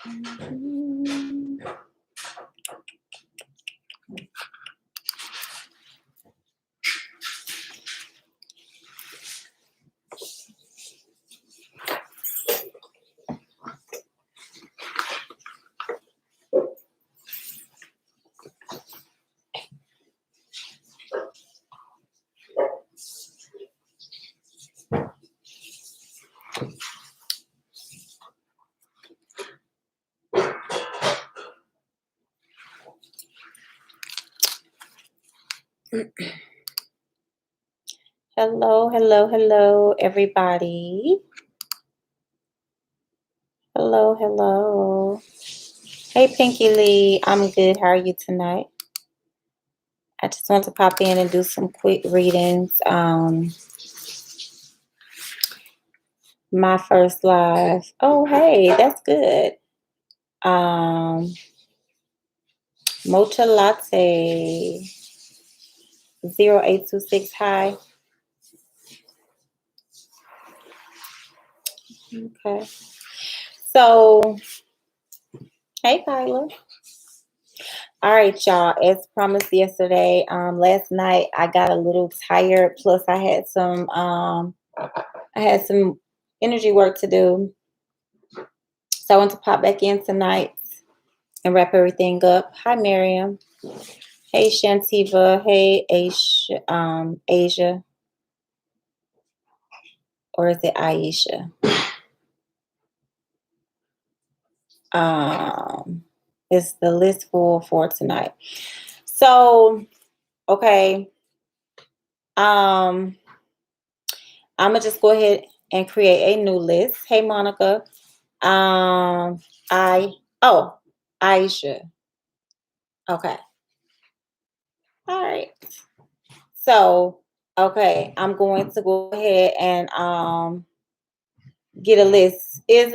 Hello, hello, hello, everybody. Hello, hello. Hey, Pinky Lee. I'm good. How are you tonight? I just want to pop in and do some quick readings. My first live. Oh, hey, that's good. Mocha Latte 0826. Hi. Okay. So, hey, Kyla. All right, y'all. As promised yesterday, last night I got a little tired. Plus, I had some energy work to do. So I want to pop back in tonight and wrap everything up. Hi, Miriam. Hey, Shantiva. Hey, Asia. Or is it Aisha? It's the list for tonight. So, okay. I'm gonna just go ahead and create a new list. Hey, Monica. Aisha. Okay. All right. So, okay, I'm going to go ahead and get a list. Is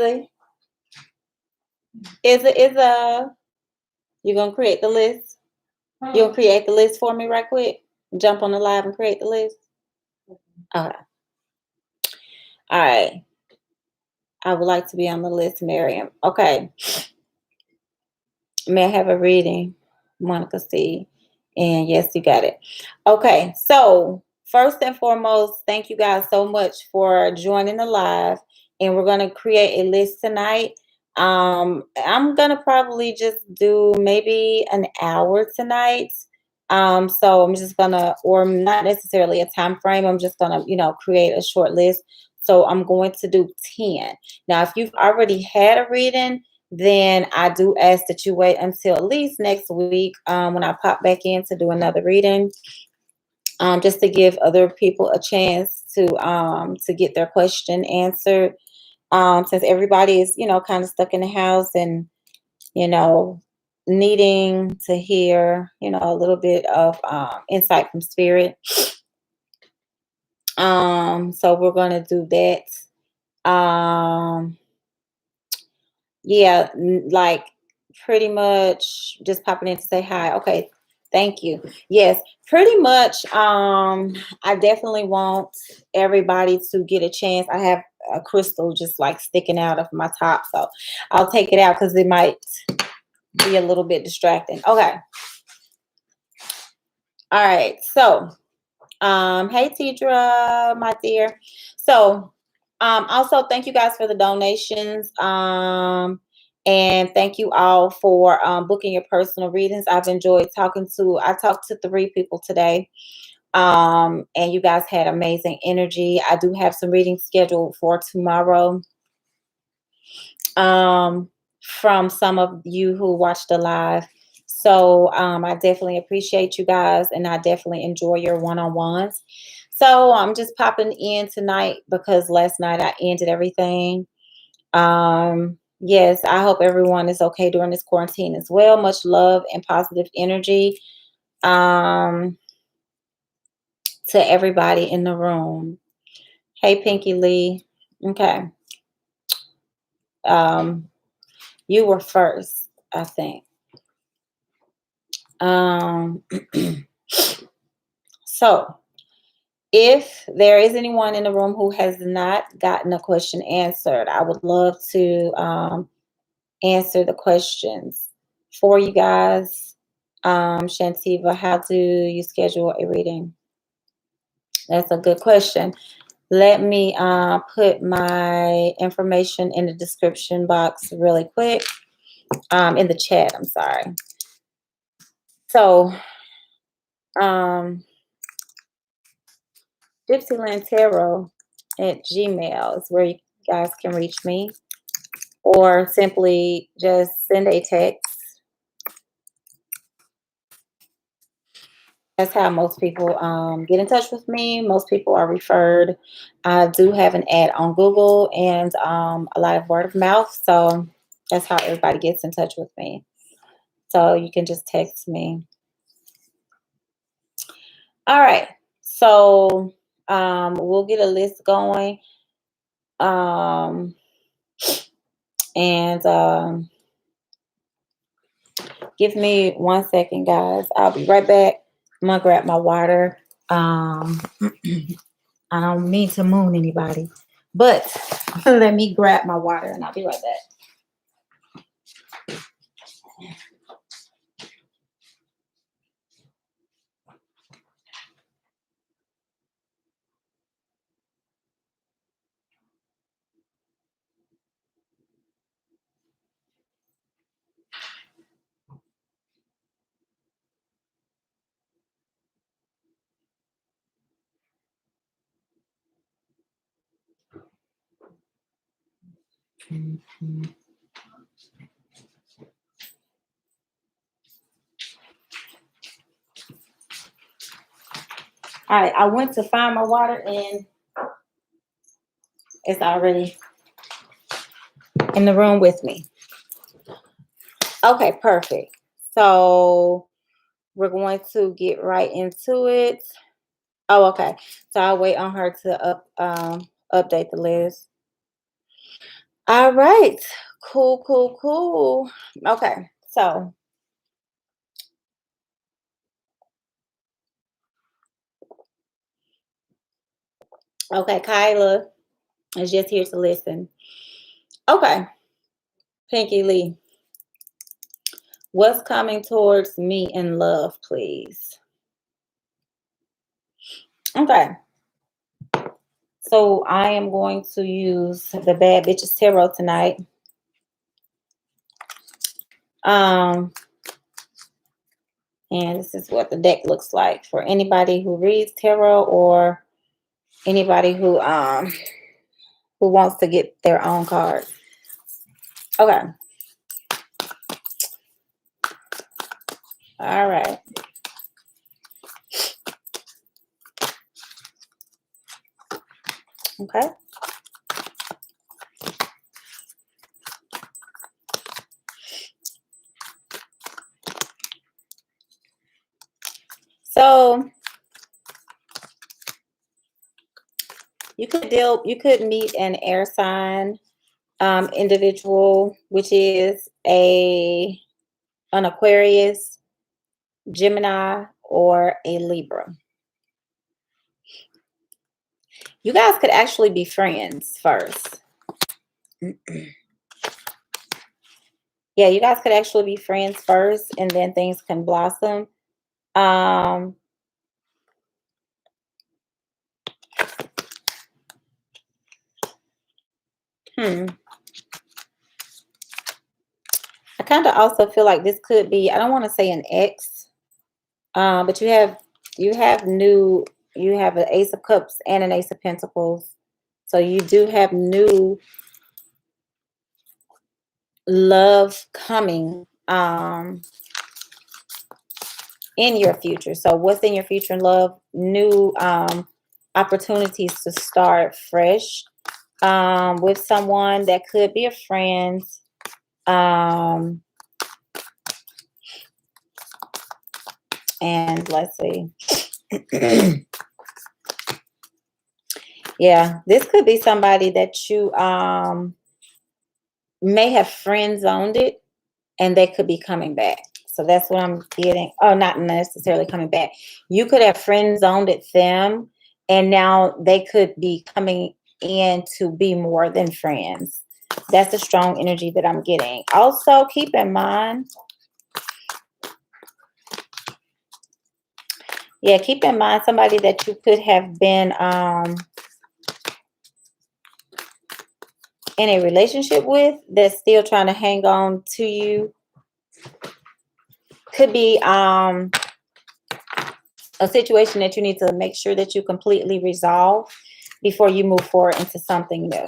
you gonna create the list? You'll create the list for me right quick. Jump on the live and create the list. Okay. All right. I would like to be on the list, Miriam. Okay. May I have a reading? Monica C. And yes, you got it. Okay. So first and foremost, thank you guys so much for joining the live. And we're gonna create a list tonight. I'm gonna probably just do maybe an hour tonight. So I'm just gonna, or not necessarily a time frame. I'm just gonna, create a short list. So I'm going to do 10. Now, if you've already had a reading, then I do ask that you wait until at least next week when I pop back in to do another reading, just to give other people a chance to get their question answered. Since everybody is, kind of stuck in the house and, you know, needing to hear, a little bit of insight from spirit. So we're gonna do that. Yeah, like pretty much just popping in to say hi. Okay, thank you. Yes, pretty much. I definitely want everybody to get a chance. I have a crystal just like sticking out of my top, so I'll take it out because it might be a little bit distracting. Okay. All right. So, hey Tidra, my dear. So, also thank you guys for the donations. And thank you all for booking your personal readings. I talked to 3 people today. And you guys had amazing energy. I do have some readings scheduled for tomorrow. From some of you who watched the live. So I definitely appreciate you guys, and I definitely enjoy your one-on-ones. So I'm just popping in tonight because last night I ended everything. Yes, I hope everyone is okay during this quarantine as well. Much love and positive energy to everybody in the room. Hey, Pinky Lee. Okay. You were first, I think. So if there is anyone in the room who has not gotten a question answered, I would love to answer the questions for you guys. Shantiva, how do you schedule a reading? That's a good question. Let me put my information in the description box really quick. In the chat, I'm sorry. So, Gypsyland Tarot at Gmail is where you guys can reach me, or simply just send a text. That's how most people get in touch with me. Most people are referred. I do have an ad on Google and a lot of word of mouth. So that's how everybody gets in touch with me. So you can just text me. All right. So we'll get a list going. And give me 1 second, guys. I'll be right back. I'm gonna grab my water. I don't mean to moon anybody, but let me grab my water and I'll be right back. All right, I went to find my water and it's already in the room with me. Okay, perfect. So we're going to get right into it. Oh, okay. So I'll wait on her to update the list. All right. Cool. Okay, so okay, Kyla is just here to listen. Okay, Pinky Lee, what's coming towards me in love, please? Okay, so I am going to use the Bad Bitches Tarot tonight. And this is what the deck looks like for anybody who reads tarot or anybody who wants to get their own card. Okay. All right. Okay. So you could meet an air sign individual, which is an Aquarius, Gemini, or a Libra. You guys could actually be friends first. Yeah, you guys could actually be friends first, and then things can blossom. I kind of also feel like this could be, I don't want to say an ex, but you have an Ace of Cups and an Ace of Pentacles. So you do have new love coming in your future. So what's in your future in love? New opportunities to start fresh with someone that could be a friend. And let's see. Yeah, this could be somebody that you may have friend zoned it, and they could be coming back. So that's what I'm getting. Oh, not necessarily coming back. You could have friend zoned it them, and now they could be coming in to be more than friends. That's the strong energy that I'm getting. Also, keep in mind, keep in mind somebody that you could have been in a relationship with that's still trying to hang on to you. Could be a situation that you need to make sure that you completely resolve before you move forward into something new.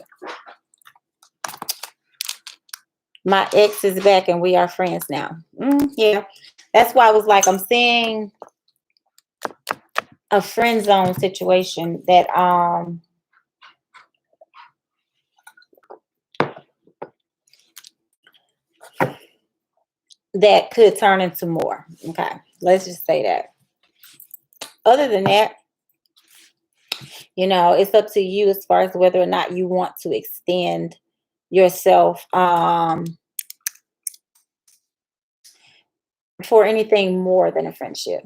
My ex is back and we are friends now. Yeah, that's why I was like, I'm seeing a friend zone situation that that could turn into more. Okay, let's just say that. Other than that, it's up to you as far as whether or not you want to extend yourself for anything more than a friendship.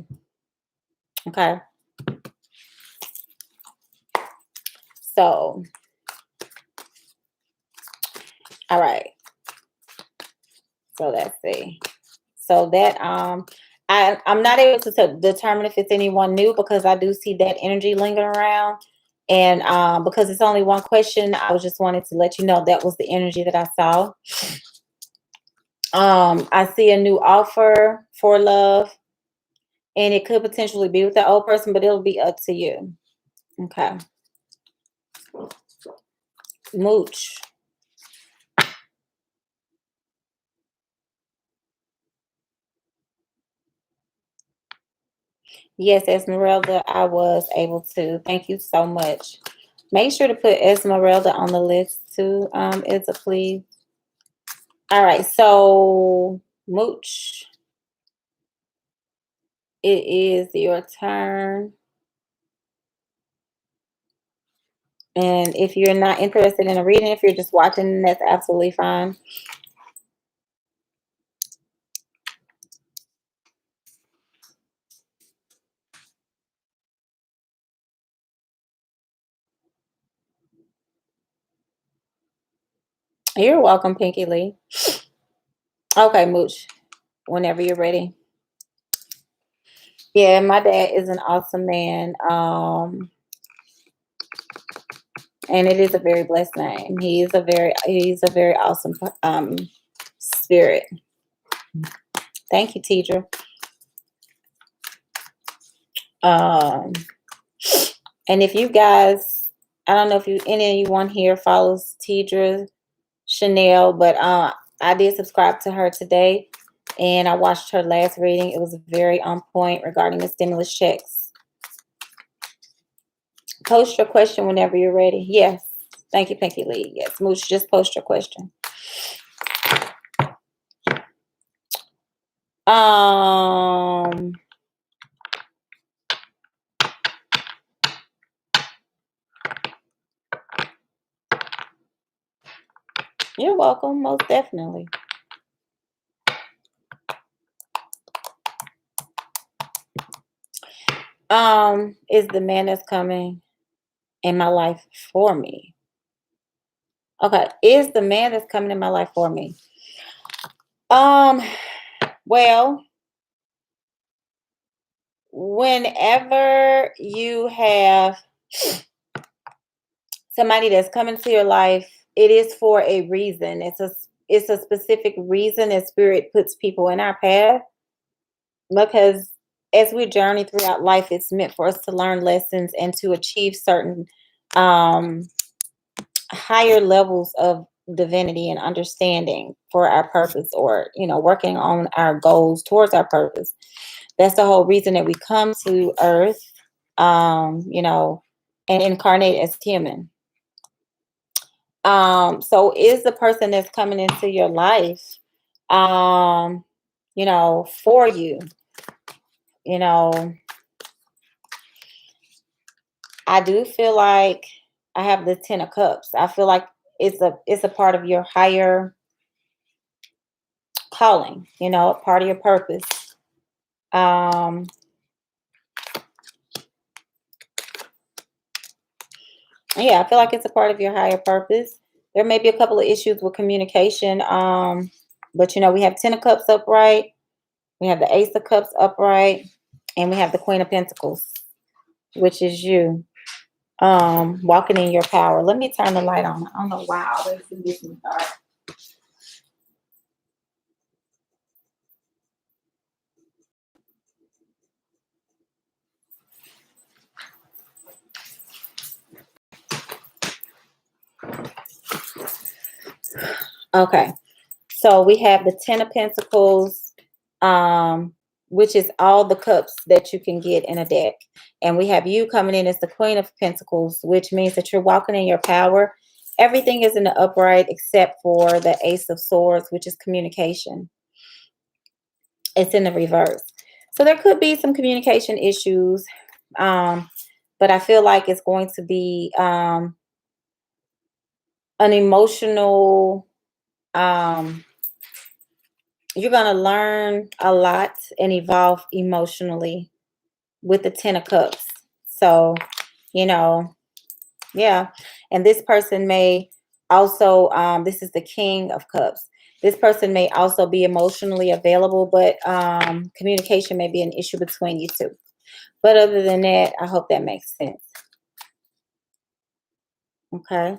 Okay. So, all right. So let's see. So that I'm not able to determine if it's anyone new because I do see that energy lingering around. And because it's only one question, I was just wanted to let you know that was the energy that I saw. I see a new offer for love, and it could potentially be with the old person, but it'll be up to you. Okay. Mooch. Yes, Esmeralda, I was able to. Thank you so much. Make sure to put Esmeralda on the list too, Ilza, please. All right, so Mooch, it is your turn. And if you're not interested in a reading, if you're just watching, that's absolutely fine. You're welcome, Pinky Lee. Okay, Mooch, whenever you're ready. Yeah, my dad is an awesome man. And it is a very blessed name. He's a very awesome spirit. Thank you, teacher. And if you guys, I don't know if anyone here follows Tidra Chanel, but I did subscribe to her today, and I watched her last reading. It was very on point regarding the stimulus checks. Post your question whenever you're ready. Yes. Thank you, Pinky Lee. Yes, Mooch, just post your question. You're welcome, most definitely. Is the man that's coming in my life for me? Okay, is the man that's coming in my life for me? Well, whenever you have somebody that's coming to your life, it is for a reason. It's a specific reason that spirit puts people in our path, because as we journey throughout life, it's meant for us to learn lessons and to achieve certain higher levels of divinity and understanding for our purpose, or working on our goals towards our purpose. That's the whole reason that we come to earth, and incarnate as human. So is the person that's coming into your life for you, I do feel like I have the 10 of cups. I feel like it's a part of your higher calling, a part of your purpose. Yeah, I feel like it's a part of your higher purpose. There may be a couple of issues with communication. But we have 10 of Cups upright, we have the Ace of Cups upright, and we have the Queen of Pentacles, which is you. Walking in your power. Let me turn the light on. I don't know why I always do this in the dark. Okay. So we have the 10 of Pentacles, which is all the cups that you can get in a deck. And we have you coming in as the Queen of Pentacles, which means that you're walking in your power. Everything is in the upright except for the Ace of Swords, which is communication. It's in the reverse. So there could be some communication issues, but I feel like it's going to be an emotional, you're going to learn a lot and evolve emotionally with the 10 of Cups. So, yeah. And this person may also, this is the King of Cups. This person may also be emotionally available, but communication may be an issue between you two. But other than that, I hope that makes sense. Okay.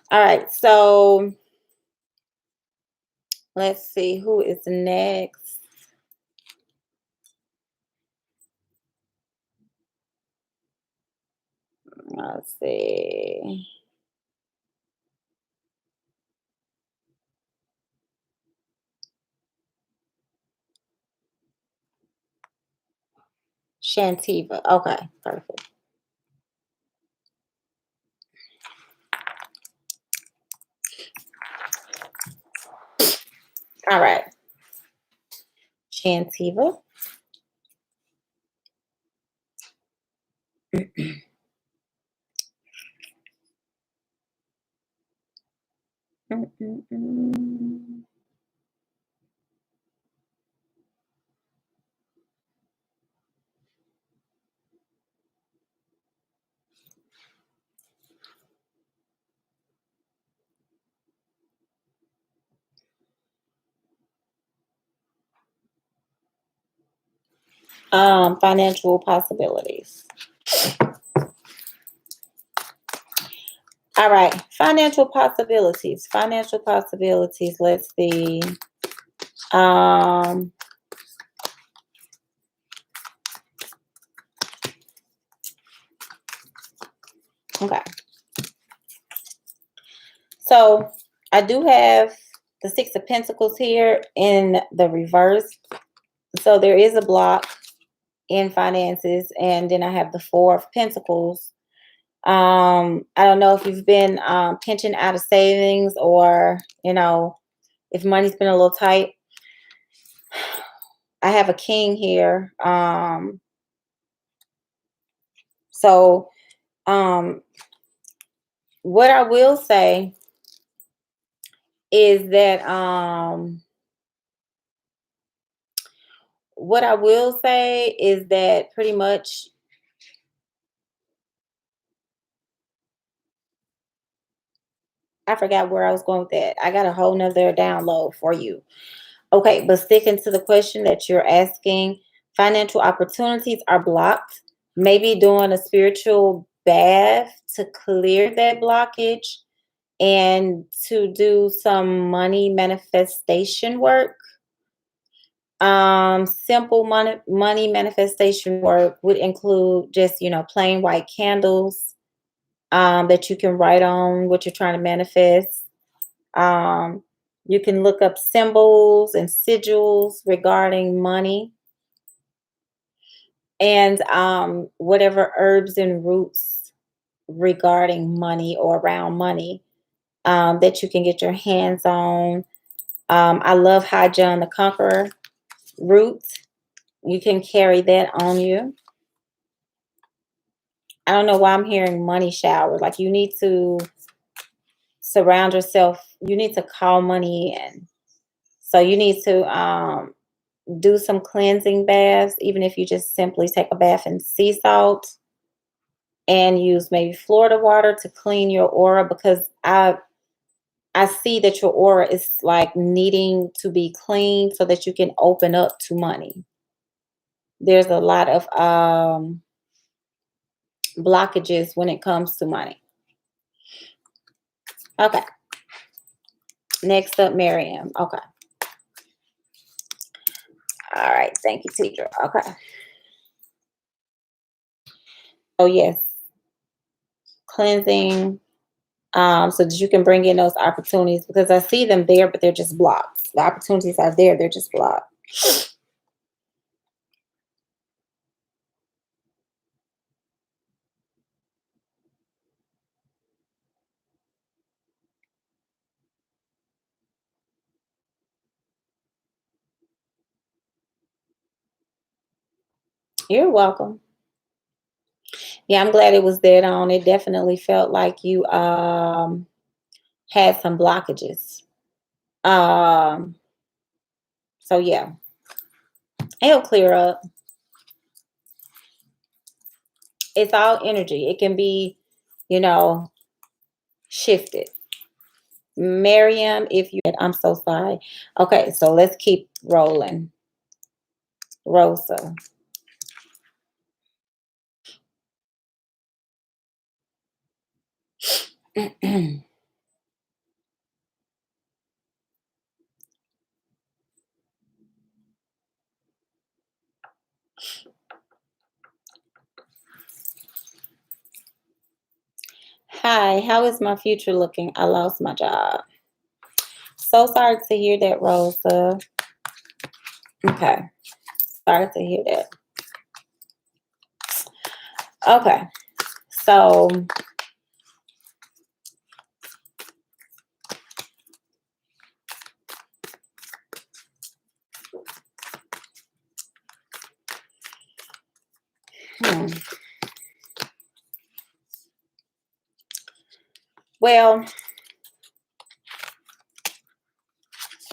All right. So let's see who is next. Let's see. Shantiva. Okay, perfect. All right. Shantiva. Financial possibilities. All right, financial possibilities. Financial possibilities. Let's see. Okay. So I do have the Six of Pentacles here in the reverse. So there is a block in finances, and then I have the Four of Pentacles. I don't know if you've been pinching out of savings, or if money's been a little tight. I have a King here. So what I will say is that pretty much I forgot where I was going with that. I got a whole nother download for you. Okay, but sticking to the question that you're asking, financial opportunities are blocked. Maybe doing a spiritual bath to clear that blockage and to do some money manifestation work. Simple money manifestation work would include just, plain white candles that you can write on what you're trying to manifest. You can look up symbols and sigils regarding money, and whatever herbs and roots regarding money or around money that you can get your hands on. I love High John the Conqueror root. You can carry that on you. I don't know why I'm hearing money shower. Like, you need to surround yourself. You need to call money in. So you need to do some cleansing baths, even if you just simply take a bath in sea salt. and use maybe Florida water to clean your aura, because I see that your aura is like needing to be cleaned so that you can open up to money. There's a lot of blockages when it comes to money. Okay. Next up, Miriam. Okay. All right. Thank you, teacher. Okay. Oh, yes. Cleansing, so that you can bring in those opportunities, because I see them there, but they're just blocked. The opportunities are there, they're just blocked. You're welcome. Yeah, I'm glad it was dead on. It definitely felt like you had some blockages. Um, so yeah, it'll clear up. It's all energy. It can be, you know, shifted. Miriam, if you, I'm so sorry. Okay, so let's keep rolling. Rosa. Hi, how is my future looking? I lost my job. So sorry to hear that, Rosa. Okay, sorry to hear that. Okay, so well,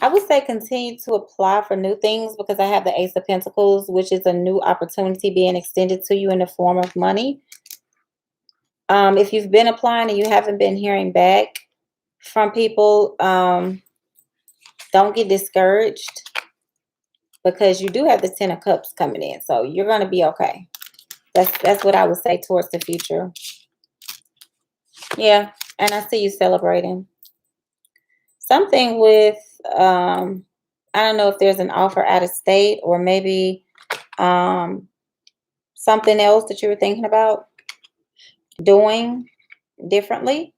I would say continue to apply for new things, because I have the Ace of Pentacles, which is a new opportunity being extended to you in the form of money. If you've been applying and you haven't been hearing back from people, don't get discouraged, because you do have the Ten of Cups coming in, so you're going to be okay. That's what I would say towards the future. Yeah, and I see you celebrating. Something with, I don't know if there's an offer out of state, or maybe something else that you were thinking about doing differently.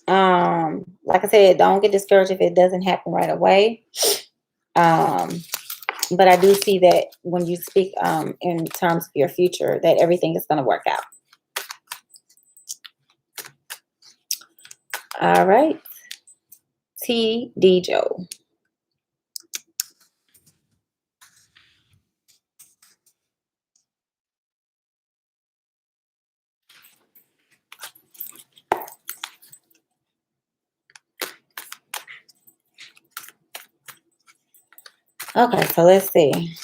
Like I said, don't get discouraged if it doesn't happen right away. But I do see that when you speak in terms of your future, that everything is going to work out. All right. T. D. Joe. Okay, so let's see.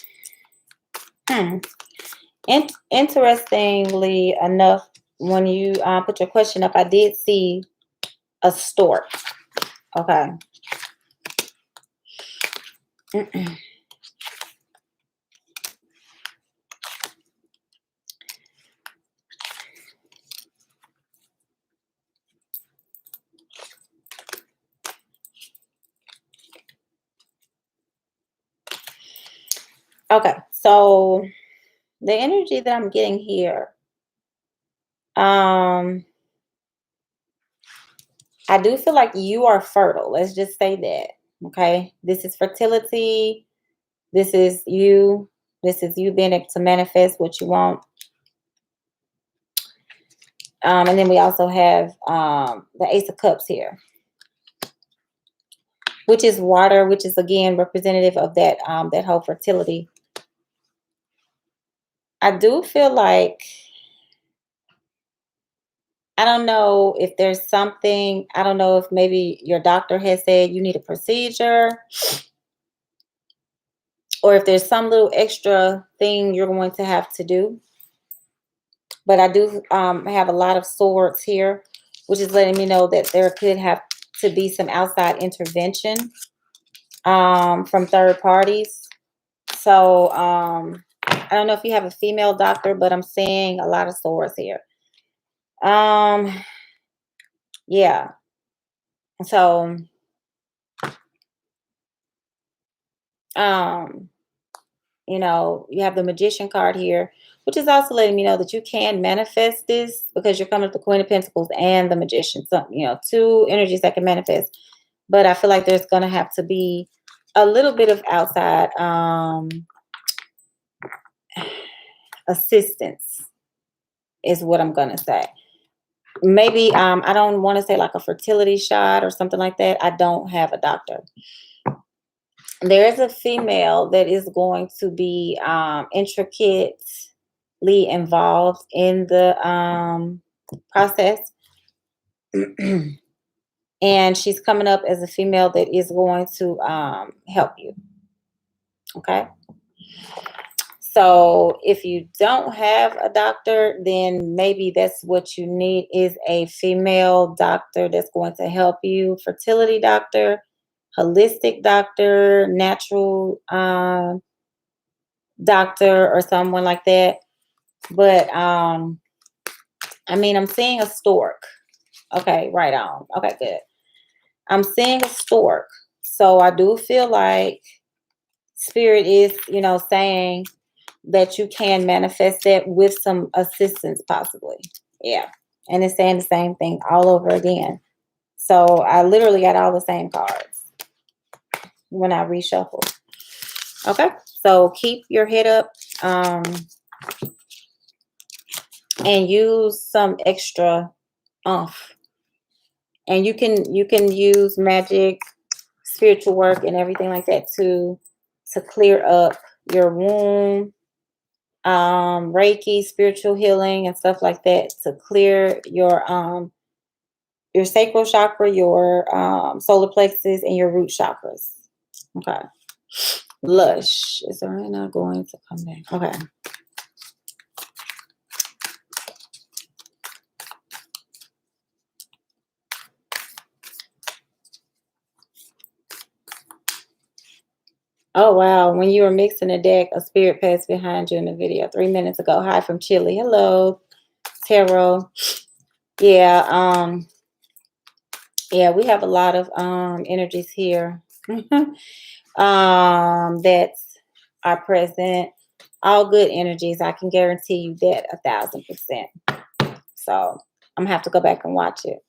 Interestingly enough, when you put your question up, I did see a stork. Okay. Okay, so the energy that I'm getting here, I do feel like you are fertile. Let's just say that. Okay, this is fertility. This is you. This is you being able to manifest what you want. And then we also have the Ace of Cups here, which is water, which is again representative of that that whole fertility. I do feel like, I don't know if there's something, I don't know if maybe your doctor has said you need a procedure, or if there's some little extra thing you're going to have to do. But I do have a lot of swords here, which is letting me know that there could have to be some outside intervention from third parties. So I don't know if you have a female doctor, but I'm seeing a lot of swords here. Yeah. So um you have the Magician card here, which is also letting me know that you can manifest this because you're coming with the Queen of Pentacles and the Magician. So, two energies that can manifest. But I feel like there's going to have to be a little bit of outside assistance is what I'm going to say. Maybe I don't want to say like a fertility shot or something like that. I don't have a doctor. There is a female that is going to be intricately involved in the process. And she's coming up as a female that is going to help you. Okay. So if you don't have a doctor, then maybe that's what you need is a female doctor that's going to help you. Fertility doctor, holistic doctor, natural doctor, or someone like that. But I'm seeing a stork. Okay, right on. Okay, good. I'm seeing a stork. So I do feel like spirit is, saying that you can manifest that with some assistance possibly. Yeah. And it's saying the same thing all over again. So I literally got all the same cards when I reshuffle. Okay. So keep your head up and use some extra oomph. And you can use magic, spiritual work, and everything like that to clear up your womb, Reiki, spiritual healing, and stuff like that to clear your sacral chakra, your solar plexus, and your root chakras. Okay. Lush. Is Serena going to come back? Okay. Oh, wow. When you were mixing the deck, a spirit passed behind you in the video 3 minutes ago. Hi from Chile. Hello, Tarot. Yeah. Yeah, we have a lot of energies here that are present. All good energies. I can guarantee you that 1,000%. So I'm gonna have to go back and watch it.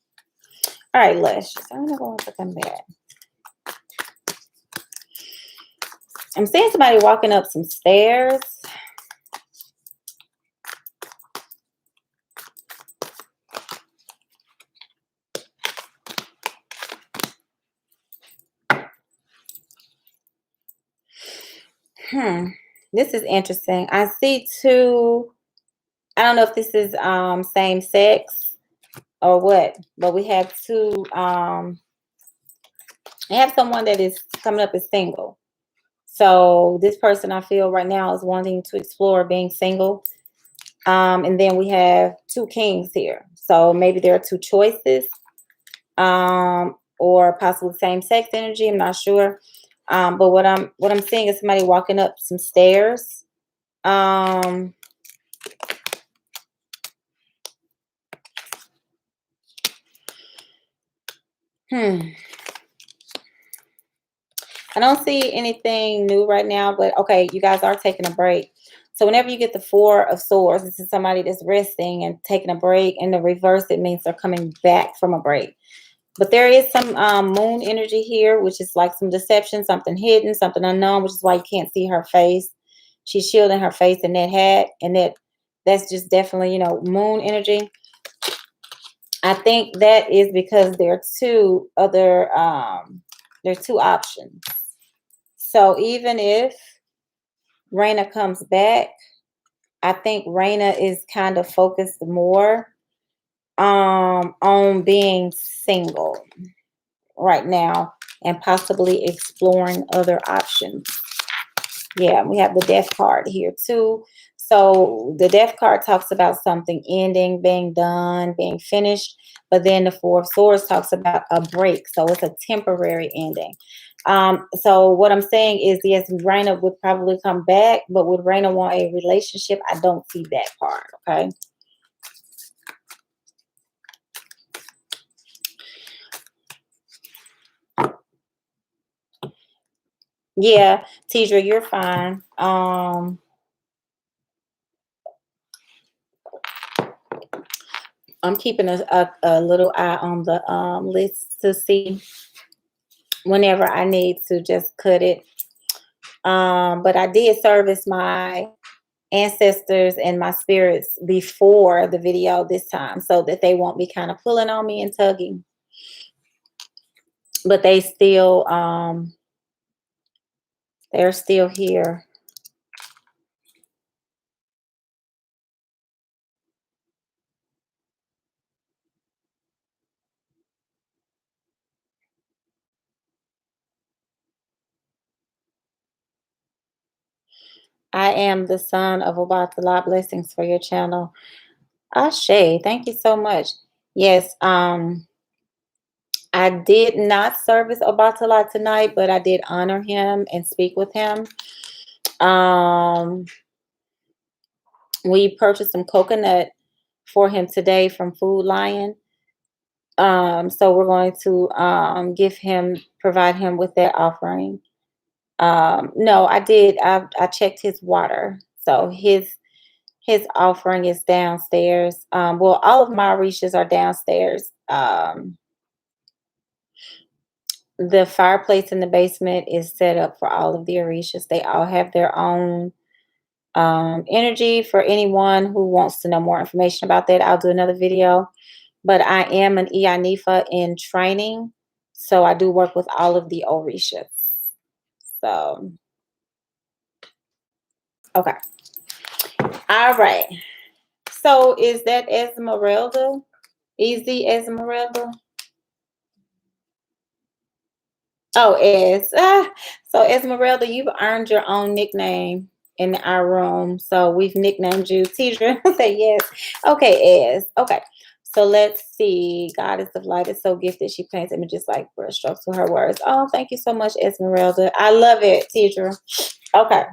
All right, Lush. I'm not going to come back. I'm seeing somebody walking up some stairs. This is interesting. I see two. I don't know if this is same sex or what, but we have two. I have someone that is coming up as single. So this person I feel right now is wanting to explore being single. And then we have two kings here. So maybe there are two choices, or possibly same sex energy. I'm not sure. But what I'm seeing is somebody walking up some stairs. I don't see anything new right now, but okay, you guys are taking a break. So whenever you get the Four of Swords, this is somebody that's resting and taking a break. In the reverse, it means they're coming back from a break. But there is some moon energy here, which is like some deception, something hidden, something unknown, which is why you can't see her face. She's shielding her face in that hat, and that's just definitely, moon energy. I think that is because there are two other there's two options. So even if Raina comes back, I think Raina is kind of focused more on being single right now and possibly exploring other options. Yeah, we have the Death card here too. So the death card talks about something ending, being done, being finished. But then the Four of Swords talks about a break. So it's a temporary ending. So what I'm saying is, yes, Raina would probably come back, but would Raina want a relationship? I don't see that part. Okay. Yeah, Tidra, you're fine. I'm keeping a little eye on the list to see whenever I need to just cut it. But I did service my ancestors and my spirits before the video this time so that they won't be kind of pulling on me and tugging. But they're still here. I am the son of Obatala. Blessings for your channel. Ashe, thank you so much. Yes, I did not service Obatala tonight, but I did honor him and speak with him. We purchased some coconut for him today from Food Lion. So we're going to provide him with that offering. No, I did. I checked his water. So his offering is downstairs. Well, all of my Orishas are downstairs. The fireplace in the basement is set up for all of the Orishas. They all have their own energy. For anyone who wants to know more information about that, I'll do another video. But I am an Ianifa in training, so I do work with all of the Orishas. So, okay. All right. So is that Esmeralda? Easy Esmeralda? Oh, so Esmeralda, you've earned your own nickname in our room. So we've nicknamed you Tidra. Say yes. Okay, Es. Okay. So let's see. Goddess of Light is so gifted. She paints images like brushstrokes with her words. Oh, thank you so much, Esmeralda. I love it, Tidra. Okay.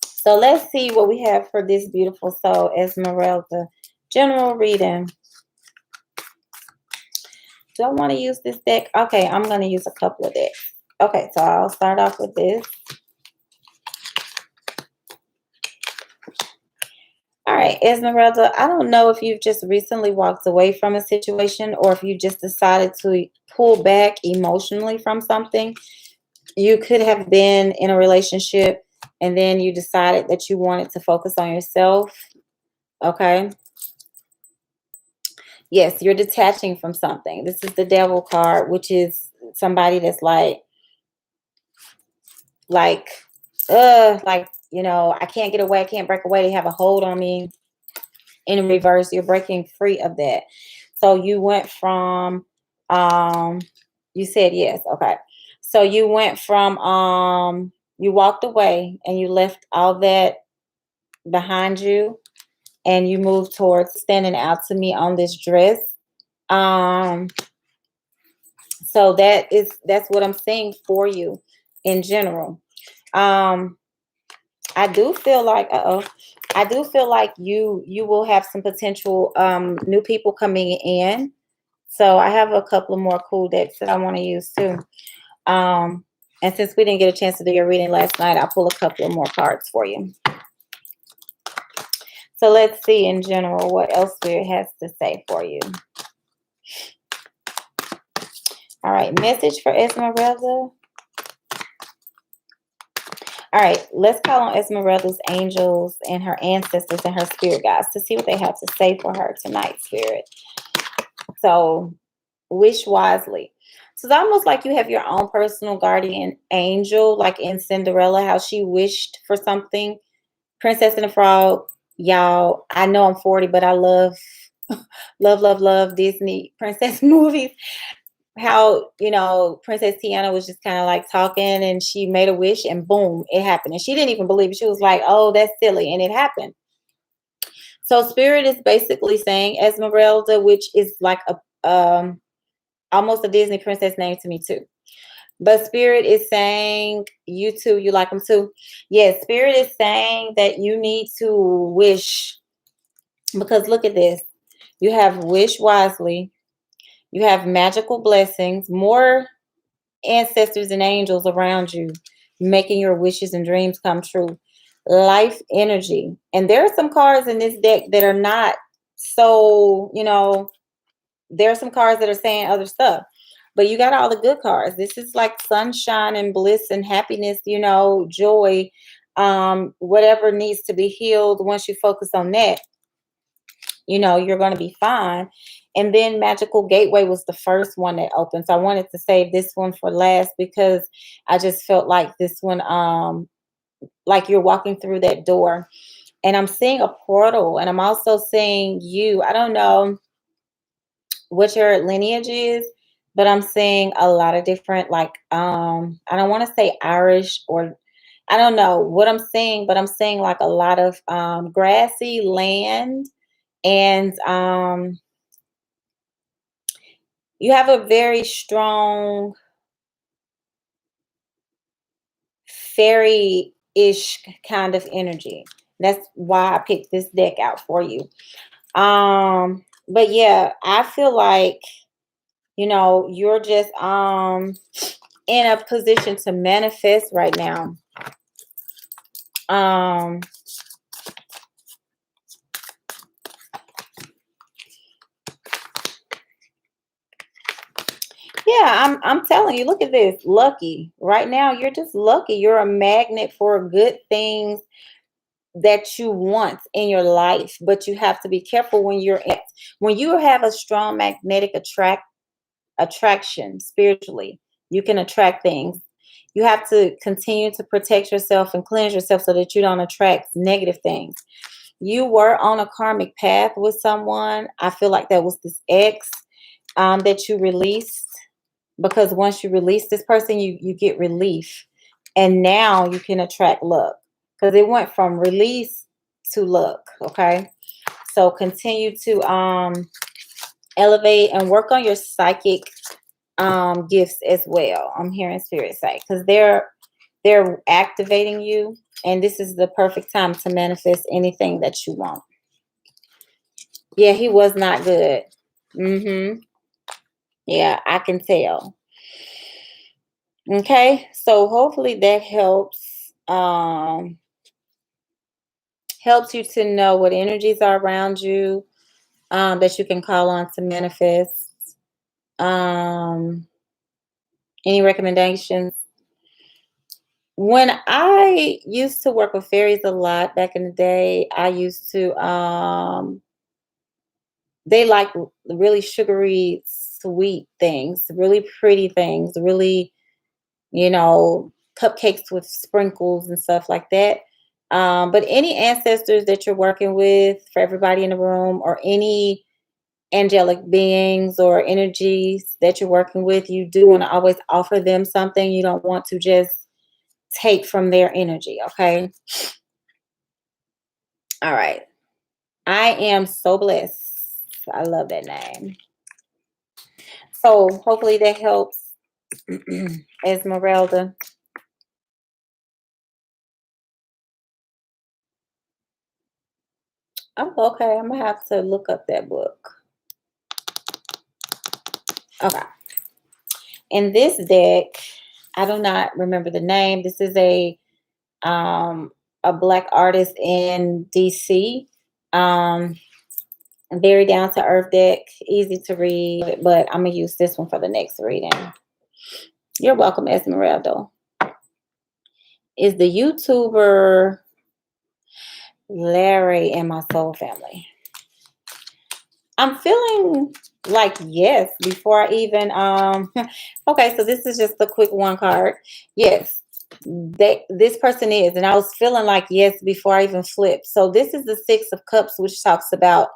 So let's see what we have for this beautiful soul, Esmeralda. General reading. Do I want to use this deck? Okay, I'm going to use a couple of decks. Okay, so I'll start off with this. All right, Esmeralda, I don't know if you've just recently walked away from a situation or if you just decided to pull back emotionally from something. You could have been in a relationship and then you decided that you wanted to focus on yourself. Okay. Yes, you're detaching from something. This is the Devil card, which is somebody that's like, I can't get away, I can't break away. They have a hold on me. In reverse, you're breaking free of that. So you went from, you said yes. Okay. So you went from, you walked away and you left all that behind you and you moved towards standing out to me on this dress. So that's what I'm saying for you in general. I do feel like you will have some potential new people coming in. So I have a couple of more cool decks that I want to use too. And since we didn't get a chance to do your reading last night, I'll pull a couple of more cards for you. So let's see in general what else Spirit has to say for you. All right, message for Esmeralda. All right, let's call on Esmeralda's angels and her ancestors and her spirit guides to see what they have to say for her tonight, Spirit. So wish wisely. So it's almost like you have your own personal guardian angel, like in Cinderella, how she wished for something. Princess and the Frog, y'all, I know I'm 40, but I love, love Disney princess movies. How, Princess Tiana was just kind of like talking and she made a wish and boom, it happened. And she didn't even believe it. She was like, oh, that's silly. And it happened. So spirit is basically saying Esmeralda, which is like a almost a Disney princess name to me too. But spirit is saying you too, you like them too. Yes, spirit is saying that you need to wish, because look at this. You have wish wisely, you have magical blessings, more ancestors and angels around you, making your wishes and dreams come true. Life energy. And there are some cards in this deck that are not so, there are some cards that are saying other stuff. But you got all the good cards. This is like sunshine and bliss and happiness, joy, whatever needs to be healed. Once you focus on that, you're going to be fine. And then Magical Gateway was the first one that opened. So I wanted to save this one for last because I just felt like this one, like you're walking through that door. And I'm seeing a portal, and I'm also seeing you. I don't know what your lineage is, but I'm seeing a lot of different, like, I don't want to say Irish, or I don't know what I'm seeing, but I'm seeing like a lot of grassy land, and you have a very strong fairy-ish kind of energy. That's why I picked this deck out for you. But yeah, I feel like, you're just in a position to manifest right now. Um Yeah, I'm telling you, look at this. Lucky. Right now, you're just lucky. You're a magnet for good things that you want in your life, but you have to be careful when you have a strong magnetic attraction spiritually. You can attract things. You have to continue to protect yourself and cleanse yourself so that you don't attract negative things. You were on a karmic path with someone. I feel like that was this ex that you released, because once you release this person, you get relief, and now you can attract luck, because it went from release to luck. Okay, so continue to elevate and work on your psychic gifts as well. I'm hearing spirit say, because they're activating you, and this is the perfect time to manifest anything that you want. Yeah, he was not good. Yeah, I can tell. Okay, so hopefully that helps you to know what energies are around you, that you can call on to manifest. Um, any recommendations? When I used to work with fairies a lot back in the day, I used to they like really sugary, sweet things, really pretty things, really, cupcakes with sprinkles and stuff like that. But any ancestors that you're working with, for everybody in the room, or any angelic beings or energies that you're working with, you do want to always offer them something. You don't want to just take from their energy. Okay. All right. I am so blessed. I love that name. So hopefully that helps. Esmeralda. Oh, okay. I'm gonna have to look up that book. Okay. In this deck, I do not remember the name. This is a black artist in DC. Um, very down to earth deck, easy to read, but I'm gonna use this one for the next reading. You're welcome, Esmeralda. Is the YouTuber Larry and my soul family? I'm feeling like yes before I even okay, so this is just a quick one card. Yes. This person is, and I was feeling like yes before I even flipped. So this is the 6 of Cups, which talks about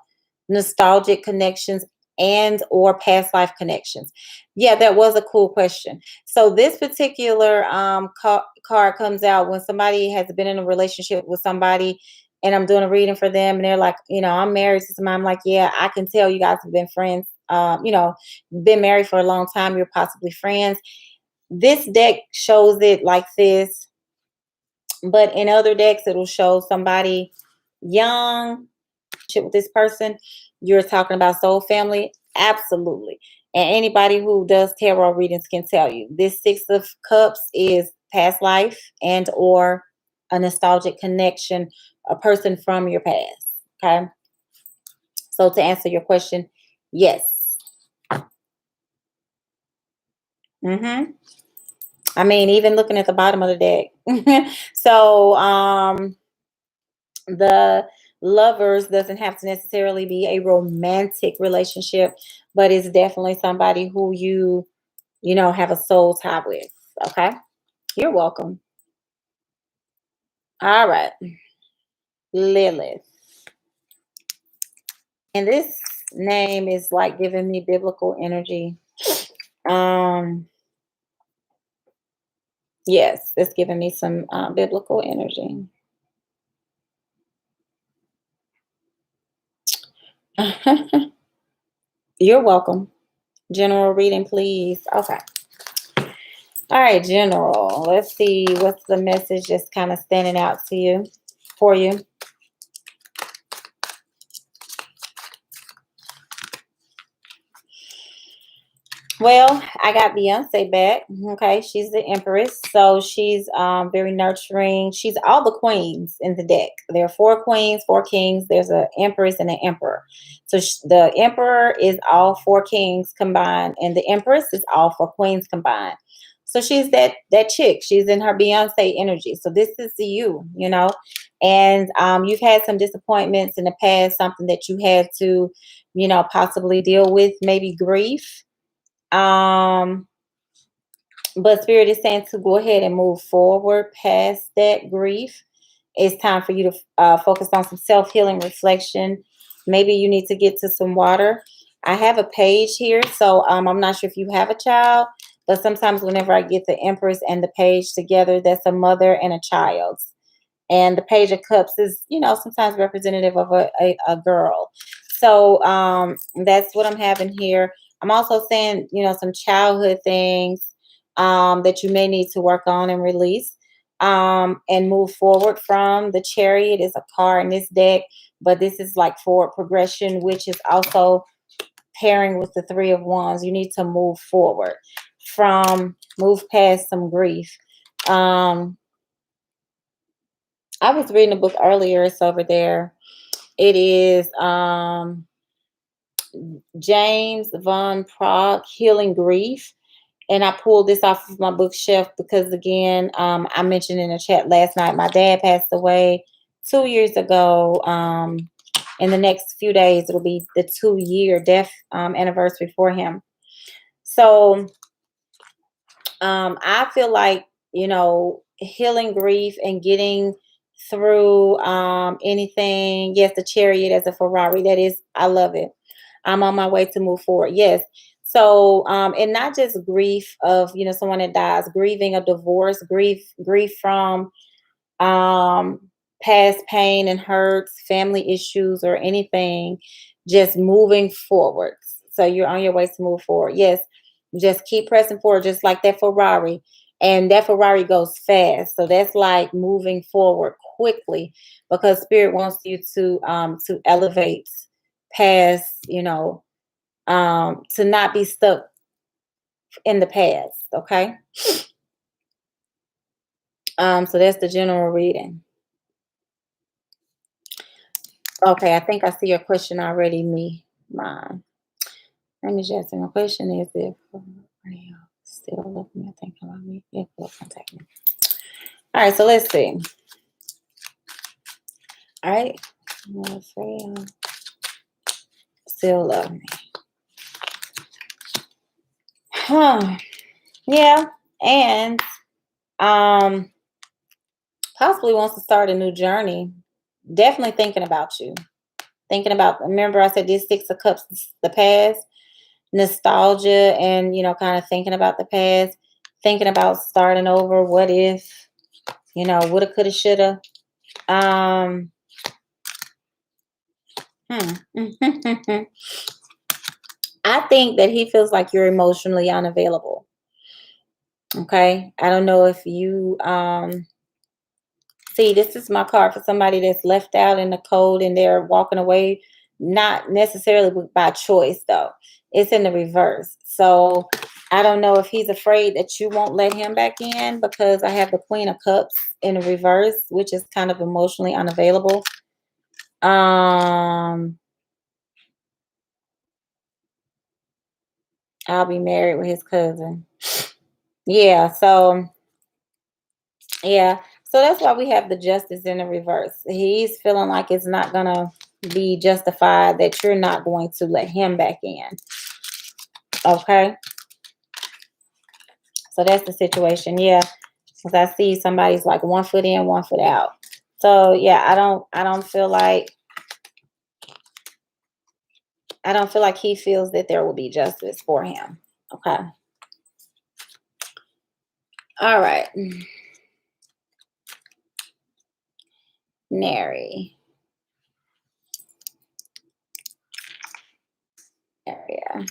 nostalgic connections and or past life connections. Yeah, that was a cool question. So this particular card comes out when somebody has been in a relationship with somebody and I'm doing a reading for them, and they're like, I'm married to somebody. I'm like, yeah, I can tell you guys have been friends, been married for a long time. You're possibly friends. This deck shows it like this, but in other decks, it'll show somebody young with this person. You're talking about soul family. Absolutely. And anybody who does tarot readings can tell you this Six of Cups is past life and or a nostalgic connection, a person from your past. Okay. So to answer your question, yes. I mean, even looking at the bottom of the deck. So the lovers doesn't have to necessarily be a romantic relationship, but it's definitely somebody who you have a soul tie with. Okay. You're welcome. All right. Lilith. And this name is like giving me biblical energy. Um, yes, it's giving me some biblical energy. You're welcome. General reading, please. Okay. All right, general. Let's see what's the message just kind of standing out to you, for you. Well, I got Beyonce back. Okay, she's the Empress, so she's very nurturing. She's all the queens in the deck. There are 4 queens, 4 kings. There's an Empress and an Emperor. So the Emperor is all 4 kings combined, and the Empress is all 4 queens combined. So she's that chick. She's in her Beyonce energy. So this is you, and you've had some disappointments in the past, something that you had to, possibly deal with, maybe grief. um, but Spirit is saying to go ahead and move forward past that grief. It's time for you to focus on some self healing reflection. Maybe you need to get to some water. I have a page here, so I'm not sure if you have a child, but sometimes whenever I get the Empress and the page together, that's a mother and a child. And the Page of Cups is, sometimes representative of a girl. So that's what I'm having here. I'm also saying, some childhood things that you may need to work on and release and move forward from. The Chariot is a car in this deck, but this is like forward progression, which is also pairing with the Three of Wands. You need to move forward move past some grief. I was reading a book earlier. It's over there. It is James Van Praagh, Healing Grief. And I pulled this off of my bookshelf because, again, I mentioned in the chat last night, my dad passed away 2 years ago. In the next few days, it'll be the 2-year death anniversary for him. So I feel like, healing grief and getting through anything. Yes, the Chariot as a Ferrari. That is, I love it. I'm on my way to move forward. Yes. So, and not just grief of, someone that dies, grieving a divorce, grief from past pain and hurts, family issues, or anything, just moving forward. So you're on your way to move forward. Yes. Just keep pressing forward, just like that Ferrari. And that Ferrari goes fast. So that's like moving forward quickly, because Spirit wants you to elevate past, to not be stuck in the past. Okay. So that's the general reading. Okay, I think I see your question already, mine. Let me just ask my question is if still looking at thinking about me, if will contact me. All right, so let's see. All right. Still love me. Huh. Yeah. And possibly wants to start a new journey. Definitely thinking about you. Remember I said this 6 of Cups, the past, nostalgia, and kind of thinking about the past, thinking about starting over. What if, woulda, coulda, shoulda. I think that he feels like you're emotionally unavailable. Okay. I don't know if you see, this is my card for somebody that's left out in the cold and they're walking away, not necessarily by choice though. It's in the reverse. So I don't know if he's afraid that you won't let him back in because I have the Queen of Cups in the reverse, which is kind of emotionally unavailable. I'll be married with his cousin. Yeah, so yeah. So that's why we have the justice in the reverse. He's feeling like it's not gonna be justified that you're not going to let him back in. Okay. So that's the situation. Yeah. Because I see somebody's like 1 foot in, 1 foot out. So yeah, I don't feel like he feels that there will be justice for him. Okay. All right. Nary area.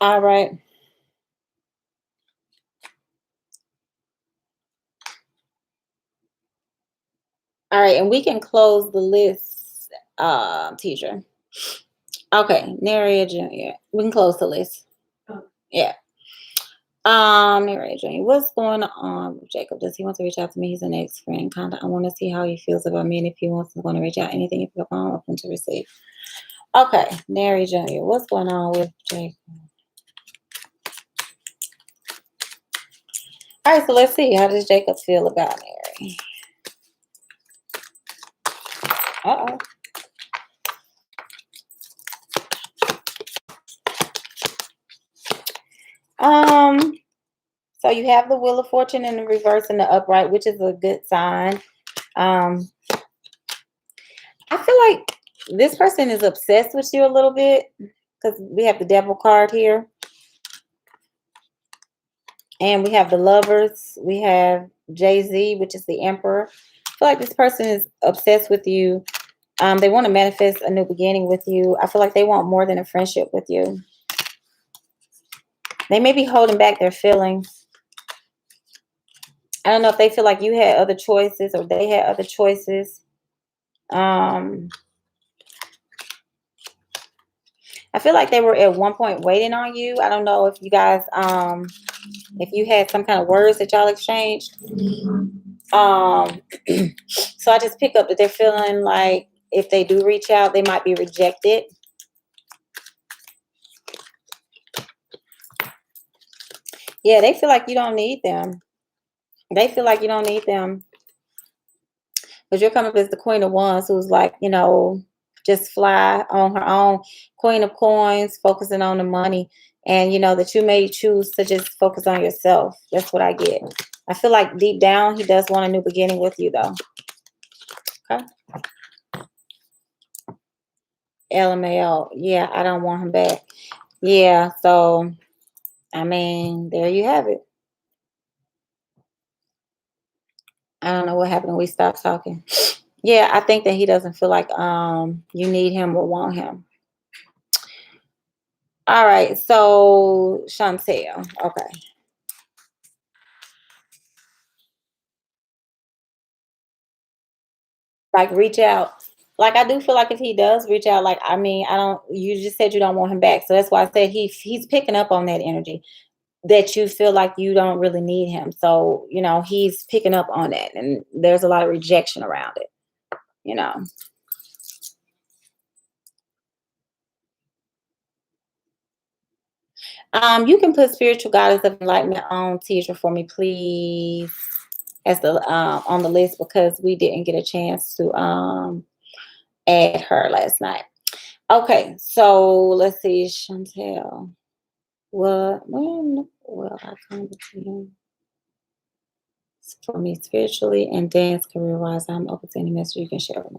All right. All right, and we can close the list, teacher. Okay, Nary Junior. We can close the list. Yeah. Mary Jane, what's going on with Jacob? Does he want to reach out to me? He's an ex-friend. Kinda. I want to see how he feels about me and if he wants to want to reach out. Anything if I'm open to receive. Okay, Mary Junior, what's going on with Jacob? All right, so let's see. How does Jacob feel about Mary? Uh-oh. So you have the Wheel of Fortune in the reverse and the upright, which is a good sign. I feel like this person is obsessed with you a little bit because we have the Devil card here. And we have the Lovers. We have Jay-Z, which is the Emperor. I feel like this person is obsessed with you. They want to manifest a new beginning with you. I feel like they want more than a friendship with you. They may be holding back their feelings. I don't know if they feel like you had other choices or they had other choices. I feel like they were at one point waiting on you. I don't know if you guys, if you had some kind of words that y'all exchanged. So I just pick up that they're feeling like if they do reach out, they might be rejected. Yeah, they feel like you don't need them. They feel like you don't need them. Because you're coming up as the Queen of Wands, who's like, just fly on her own. Queen of Coins, focusing on the money. And, that you may choose to just focus on yourself. That's what I get. I feel like deep down, he does want a new beginning with you, though. Okay. LMAO. Yeah, I don't want him back. Yeah, so, I mean, there you have it. I don't know what happened when we stopped talking. Yeah, I think that he doesn't feel like you need him or want him. All right, so Chantel. Okay. Like reach out. Like I do feel like if he does reach out, like I mean, I don't you just said you don't want him back. So that's why I said he's picking up on that energy that you feel like you don't really need him. So, he's picking up on that and there's a lot of rejection around it, you know. You can put spiritual goddess of enlightenment on teacher for me, please, as the on the list because we didn't get a chance to add her last night. Okay, so let's see, Chantel. When will I come to him for me spiritually and dance career wise? I'm open to any message you can share with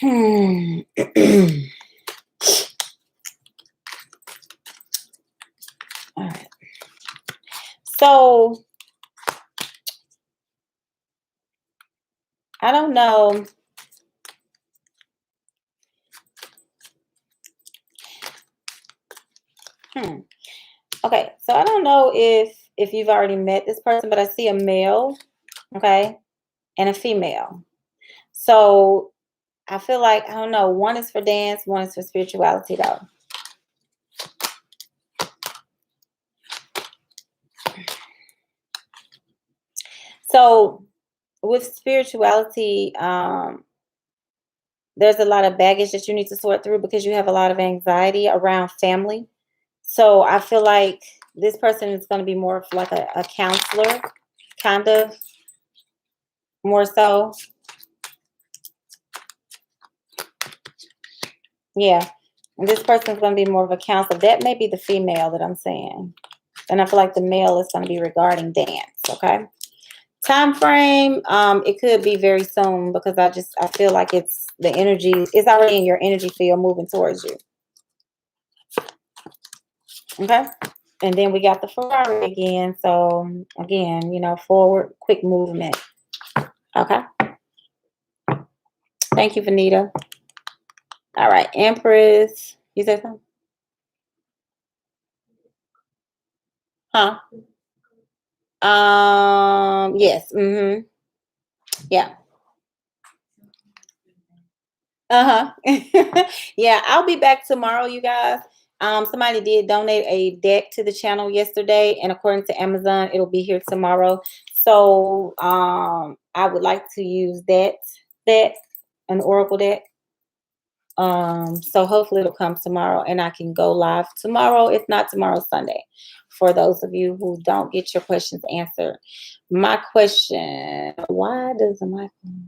me. All right. So I don't know. Okay, so I don't know if you've already met this person, but I see a male, okay, and a female. So I feel like, I don't know, one is for dance, one is for spirituality though. So with spirituality, there's a lot of baggage that you need to sort through because you have a lot of anxiety around family. So I feel like this person is going to be more of like a counselor, kind of more so. Yeah. And this person is going to be more of a counselor. That may be the female that I'm saying. And I feel like the male is going to be regarding dance. Okay. Time frame, it could be very soon because I feel like it's the energy, it's already in your energy field moving towards you. Okay. And then we got the Ferrari again. So again, forward, quick movement. Okay. Thank you, Vanita. All right. Empress. You said something? Huh? Yes. Mm-hmm. Yeah. Uh-huh. Yeah, I'll be back tomorrow, you guys. Somebody did donate a deck to the channel yesterday, and according to Amazon, it'll be here tomorrow. So I would like to use that deck, an oracle deck. So hopefully it'll come tomorrow and I can go live tomorrow, if not tomorrow, Sunday. For those of you who don't get your questions answered. My question, why does the microphone?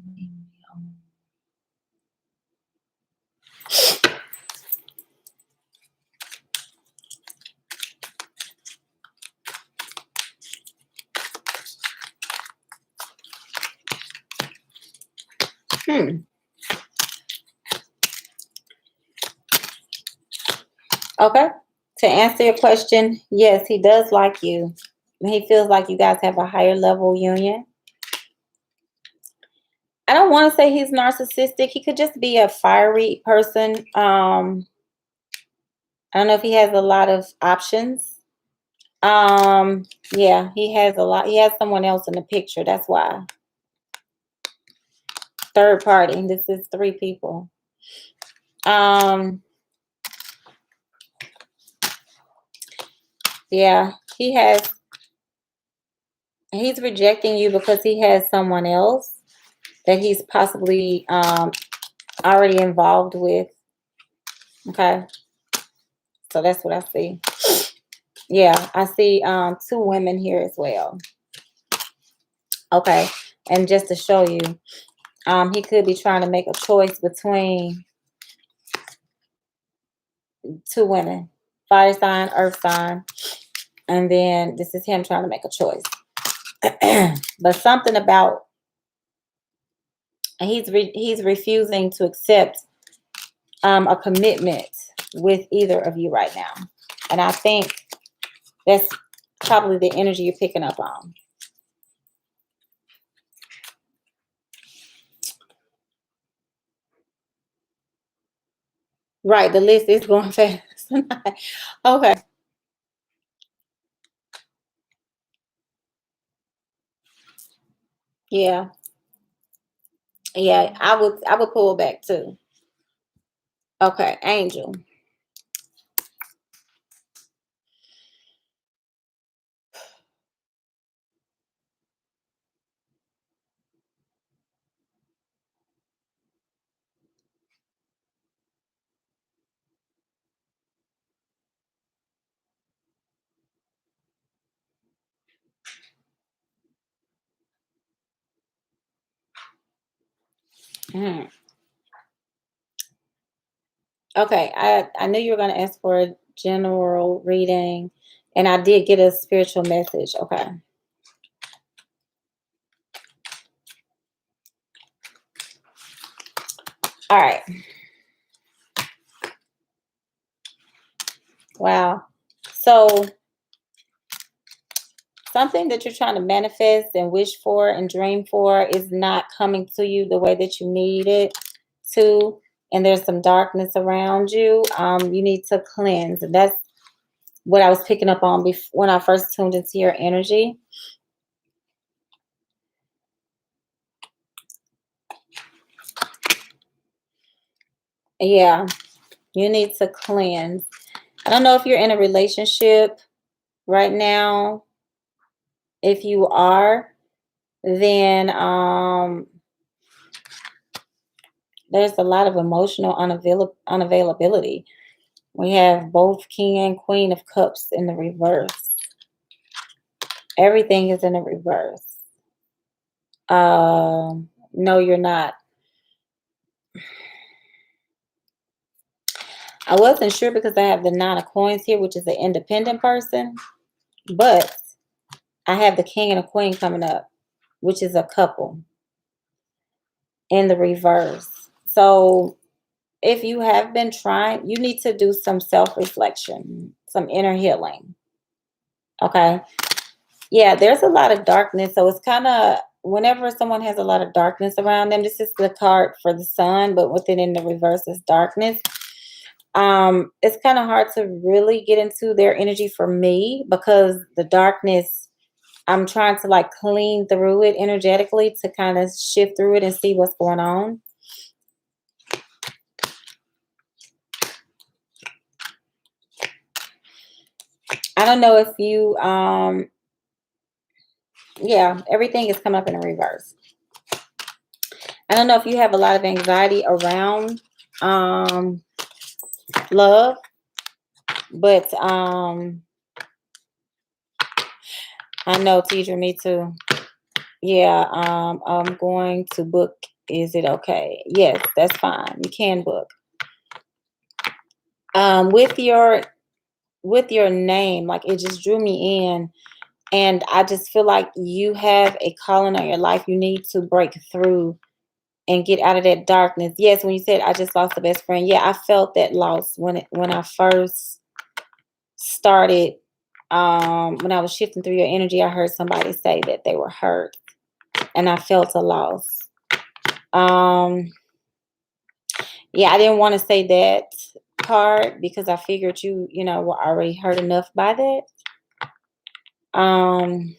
Okay. To answer your question, yes, he does like you. He feels like you guys have a higher level union. I don't want to say he's narcissistic. He could just be a fiery person. I don't know if he has a lot of options. Yeah, he has a lot. He has someone else in the picture. That's why. Third party. This is 3 people. Yeah, he's rejecting you because he has someone else that he's possibly already involved with. Okay. So that's what I see. Yeah, I see 2 women here as well. Okay. And just to show you, he could be trying to make a choice between 2 women, fire sign, earth sign. And then this is him trying to make a choice. But something about he's refusing to accept a commitment with either of you right now. And I think that's probably the energy you're picking up on. Right, the list is going fast. Okay. Yeah. Yeah, I would pull back too. Okay, Angel. Mhm. Okay, I knew you were going to ask for a general reading, and I did get a spiritual message. Okay. All right. Wow. So something that you're trying to manifest and wish for and dream for is not coming to you the way that you need it to, and there's some darkness around you. You need to cleanse, and that's what I was picking up on when I first tuned into your energy. Yeah, you need to cleanse. I don't know if you're in a relationship right now. If you are, then there's a lot of emotional unavailability. We have both King and Queen of Cups in the reverse. Everything is in the reverse. No, you're not. I wasn't sure because I have the Nine of Coins here, which is an independent person, but I have the King and a Queen coming up, which is a couple in the reverse. So if you have been trying, you need to do some self-reflection, some inner healing. Okay. Yeah, there's a lot of darkness. So it's kind of whenever someone has a lot of darkness around them, this is the card for the sun, but within in the reverse is darkness. It's kind of hard to really get into their energy for me because the darkness, I'm trying to like clean through it energetically to kind of shift through it and see what's going on. I don't know if you yeah, everything is coming up in a reverse. I don't know if you have a lot of anxiety around love, but I know, teacher, me too. Yeah, I'm going to book. Is it okay? Yes, that's fine. You can book. With your name, like it just drew me in, and I just feel like you have a calling on your life. You need to break through and get out of that darkness. Yes, when you said I just lost a best friend, yeah, I felt that loss when I first started. When I was shifting through your energy, I heard somebody say that they were hurt, and I felt a loss. Um, yeah, I didn't want to say that part because I figured you know, were already hurt enough by that. Um,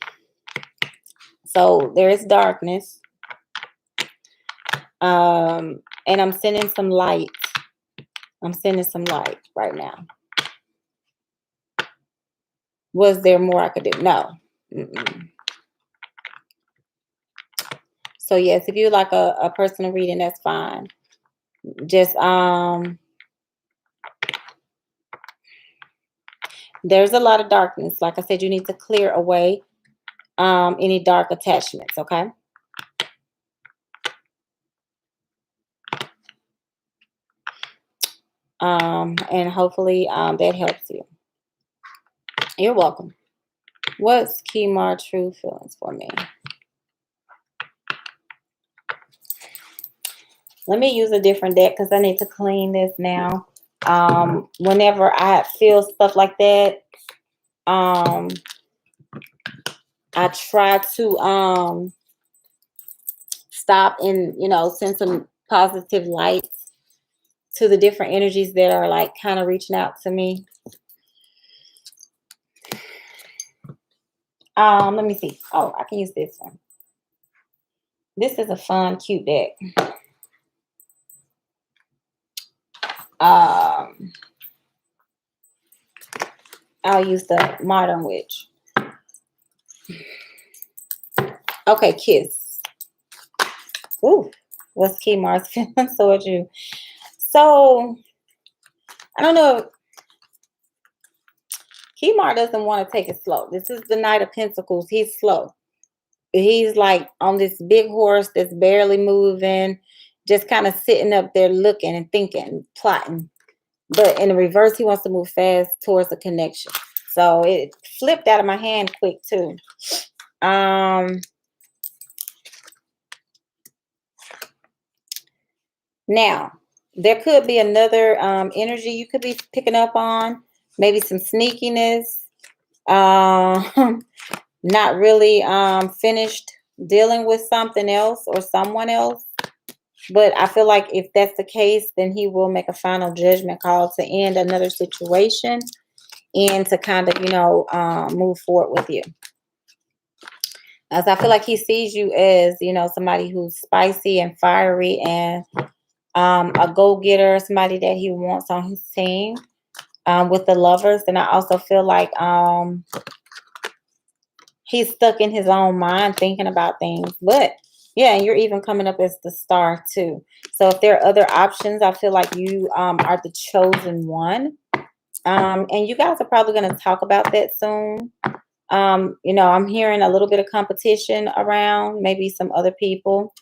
so there is darkness. And I'm sending some light. I'm sending some light right now. Was there more I could do? No. Mm-mm. So yes, if you like a personal reading, that's fine. Just there's a lot of darkness. Like I said, you need to clear away any dark attachments, okay? And hopefully that helps you. You're welcome. What's Kimar true feelings for me? Let me use a different deck because I need to clean this now. Whenever I feel stuff like that, I try to stop and send some positive light to the different energies that are like kind of reaching out to me. Let me see. Oh, I can use this one. This is a fun, cute deck. I'll use the Modern Witch. Okay, Kiss. Ooh, what's Kimar's feelings towards you? So, I don't know. Kimar doesn't want to take it slow. This is the Knight of Pentacles. He's slow. He's like on this big horse that's barely moving, just kind of sitting up there looking and thinking, plotting. But in the reverse, he wants to move fast towards a connection. So it flipped out of my hand quick too. Now, there could be another energy you could be picking up on, maybe some sneakiness. not really finished dealing with something else or someone else. But I feel like if that's the case, then he will make a final judgment call to end another situation and to kind of, move forward with you. As I feel like he sees you as, somebody who's spicy and fiery and a go-getter, somebody that he wants on his team with the lovers. And I also feel like he's stuck in his own mind thinking about things. But yeah, and you're even coming up as the star too. So if there are other options, I feel like you are the chosen one. And you guys are probably going to talk about that soon. I'm hearing a little bit of competition around, maybe some other people.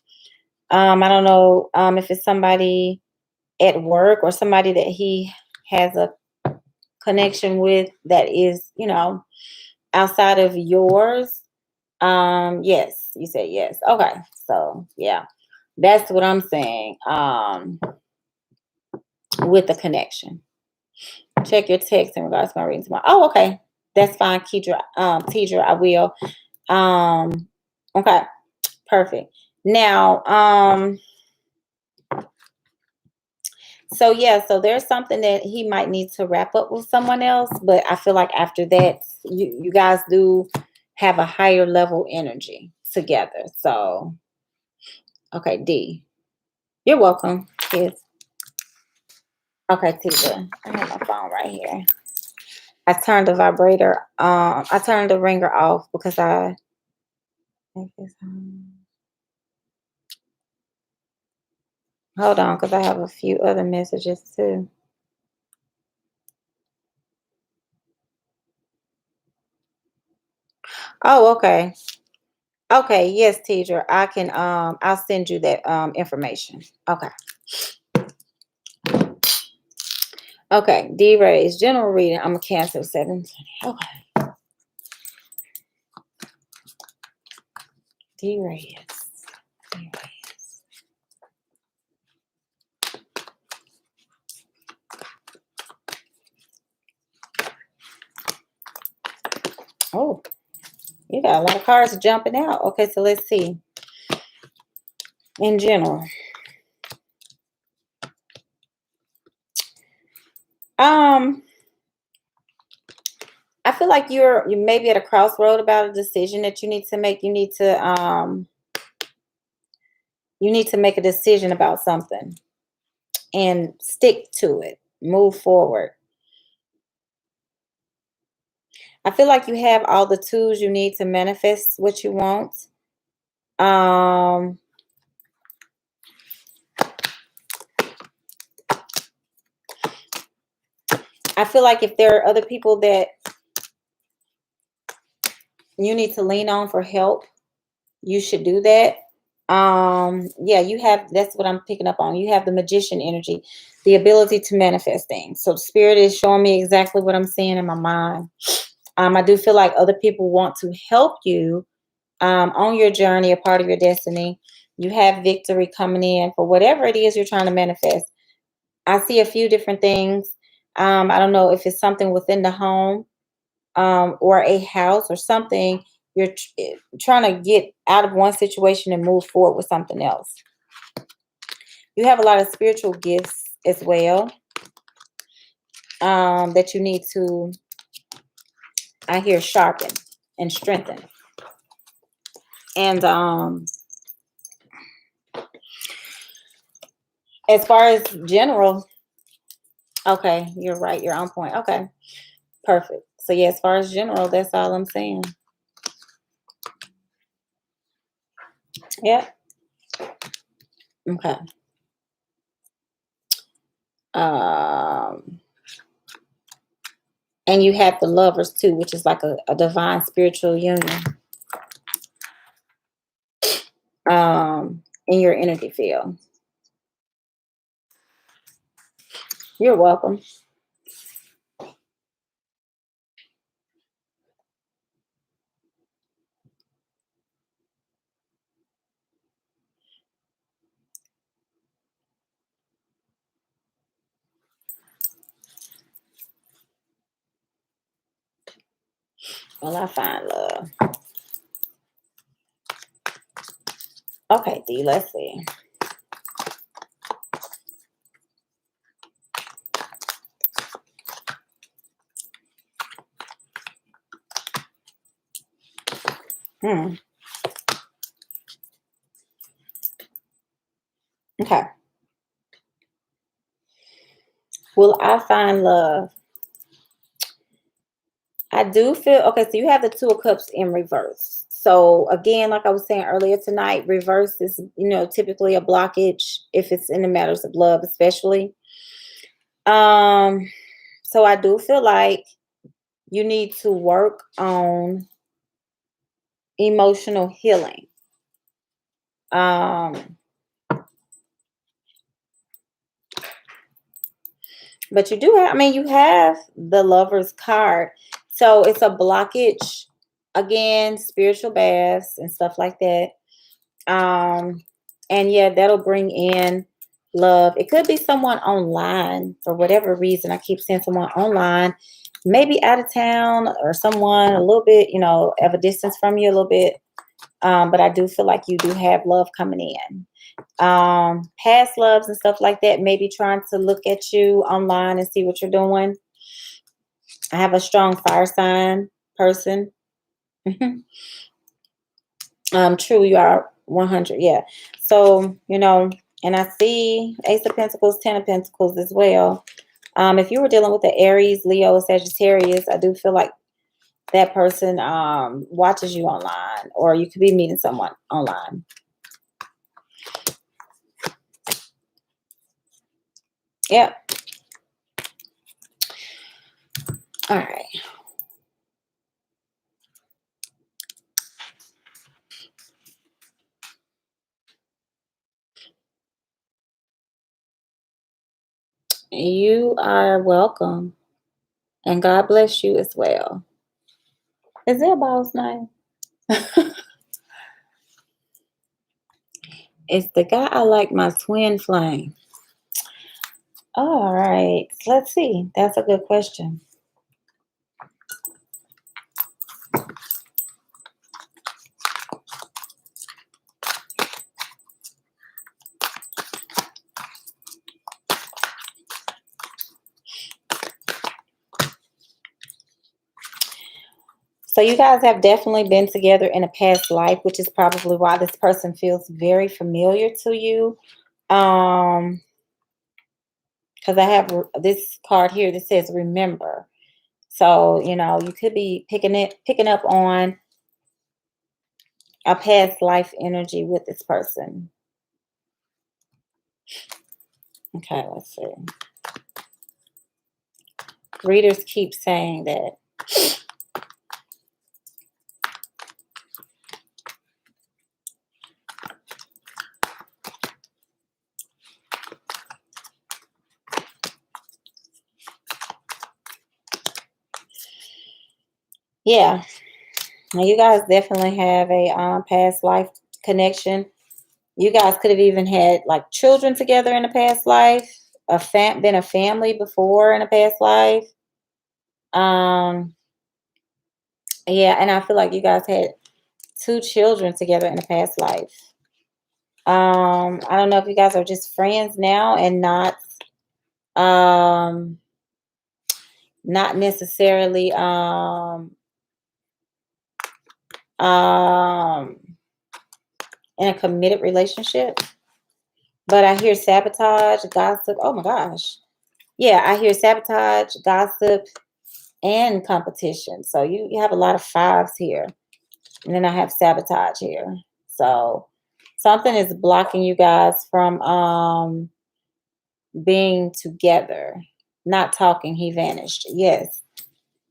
I don't know if it's somebody at work or somebody that he has a connection with that is, outside of yours. Yes, you said yes. Okay. So yeah, that's what I'm saying. With the connection. Check your text in regards to my reading tomorrow. Oh, okay. That's fine, Kedra. Tidra, I will. Okay, perfect. Now, so yeah, so there's something that he might need to wrap up with someone else, but I feel like after that, you guys do have a higher level energy together. So, okay, D. You're welcome, kids. Okay, Tidra. I have my phone right here. I turned the vibrator. I turned the ringer off because I think it's hold on, because I have a few other messages too. Oh, okay. Okay, yes, teacher. I can I'll send you that information. Okay. Okay. D Ray's general reading. I'm a Cancer 720. Okay. D Ray's. D Ray's. Oh, you got a lot of cards jumping out. Okay, so let's see. In general. I feel like you may be at a crossroad about a decision that you need to make. You need to make a decision about something and stick to it. Move forward. I feel like you have all the tools you need to manifest what you want. I feel like if there are other people that you need to lean on for help, you should do that. Yeah, that's what I'm picking up on. You have the magician energy, the ability to manifest things. So spirit is showing me exactly what I'm seeing in my mind. I do feel like other people want to help you on your journey, a part of your destiny. You have victory coming in for whatever it is you're trying to manifest. I see a few different things. I don't know if it's something within the home or a house or something. You're trying to get out of one situation and move forward with something else. You have a lot of spiritual gifts as well that you need to, I hear, sharpen and strengthen. And as far as general, okay, you're right. You're on point. Okay, perfect. So yeah, as far as general, that's all I'm saying. Yeah. Okay. And you have the lovers too, which is like a divine spiritual union in your energy field. You're welcome. Well, I find love. Okay, D, let's see. Hmm. Okay. Will I find love? I do feel okay. So you have the Two of Cups in reverse. So again, like I was saying earlier tonight, reverse is typically a blockage if it's in the matters of love, especially. Um, so I do feel like you need to work on emotional healing. Um, but you do have, I mean, you have the Lover's card, so it's a blockage. Again, spiritual baths and stuff like that. Um, and yeah, that'll bring in love. It could be someone online for whatever reason. I keep seeing someone online, maybe out of town or someone a little bit, of a distance from you a little bit. But I do feel like you do have love coming in. Past loves and stuff like that, maybe trying to look at you online and see what you're doing. I have a strong fire sign person. True, you are 100. Yeah. So, and I see Ace of Pentacles, Ten of Pentacles as well. If you were dealing with the Aries, Leo, or Sagittarius, I do feel like that person watches you online, or you could be meeting someone online. Yep. All right. You are welcome. And God bless you as well. Is there a boss name? It's the guy I like, my twin flame. All right. Let's see. That's a good question. So you guys have definitely been together in a past life, which is probably why this person feels very familiar to you. Because I have this card here that says remember. So, you could be picking up on a past life energy with this person. Okay, let's see. Readers keep saying that. Yeah. Now you guys definitely have a past life connection. You guys could have even had like children together in a past life, been a family before in a past life. Um, yeah, and I feel like you guys had two children together in a past life. I don't know if you guys are just friends now and um not necessarily um in a committed relationship. But I hear sabotage, gossip. Oh my gosh. Yeah, I hear sabotage, gossip, and competition. So you have a lot of fives here. And then I have sabotage here. So something is blocking you guys from being together. Not talking, he vanished. Yes.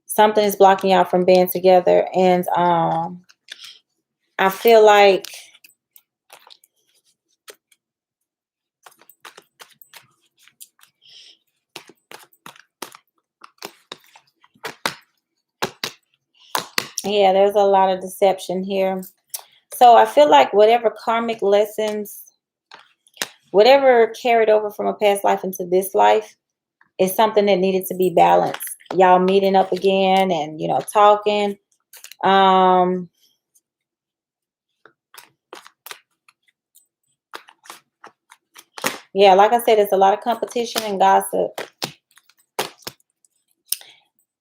Something is blocking y'all from being together. And I feel like yeah, there's a lot of deception here. So I feel like whatever karmic lessons, whatever carried over from a past life into this life is something that needed to be balanced. Y'all meeting up again and, talking. Um, Yeah, like I said, it's a lot of competition and gossip.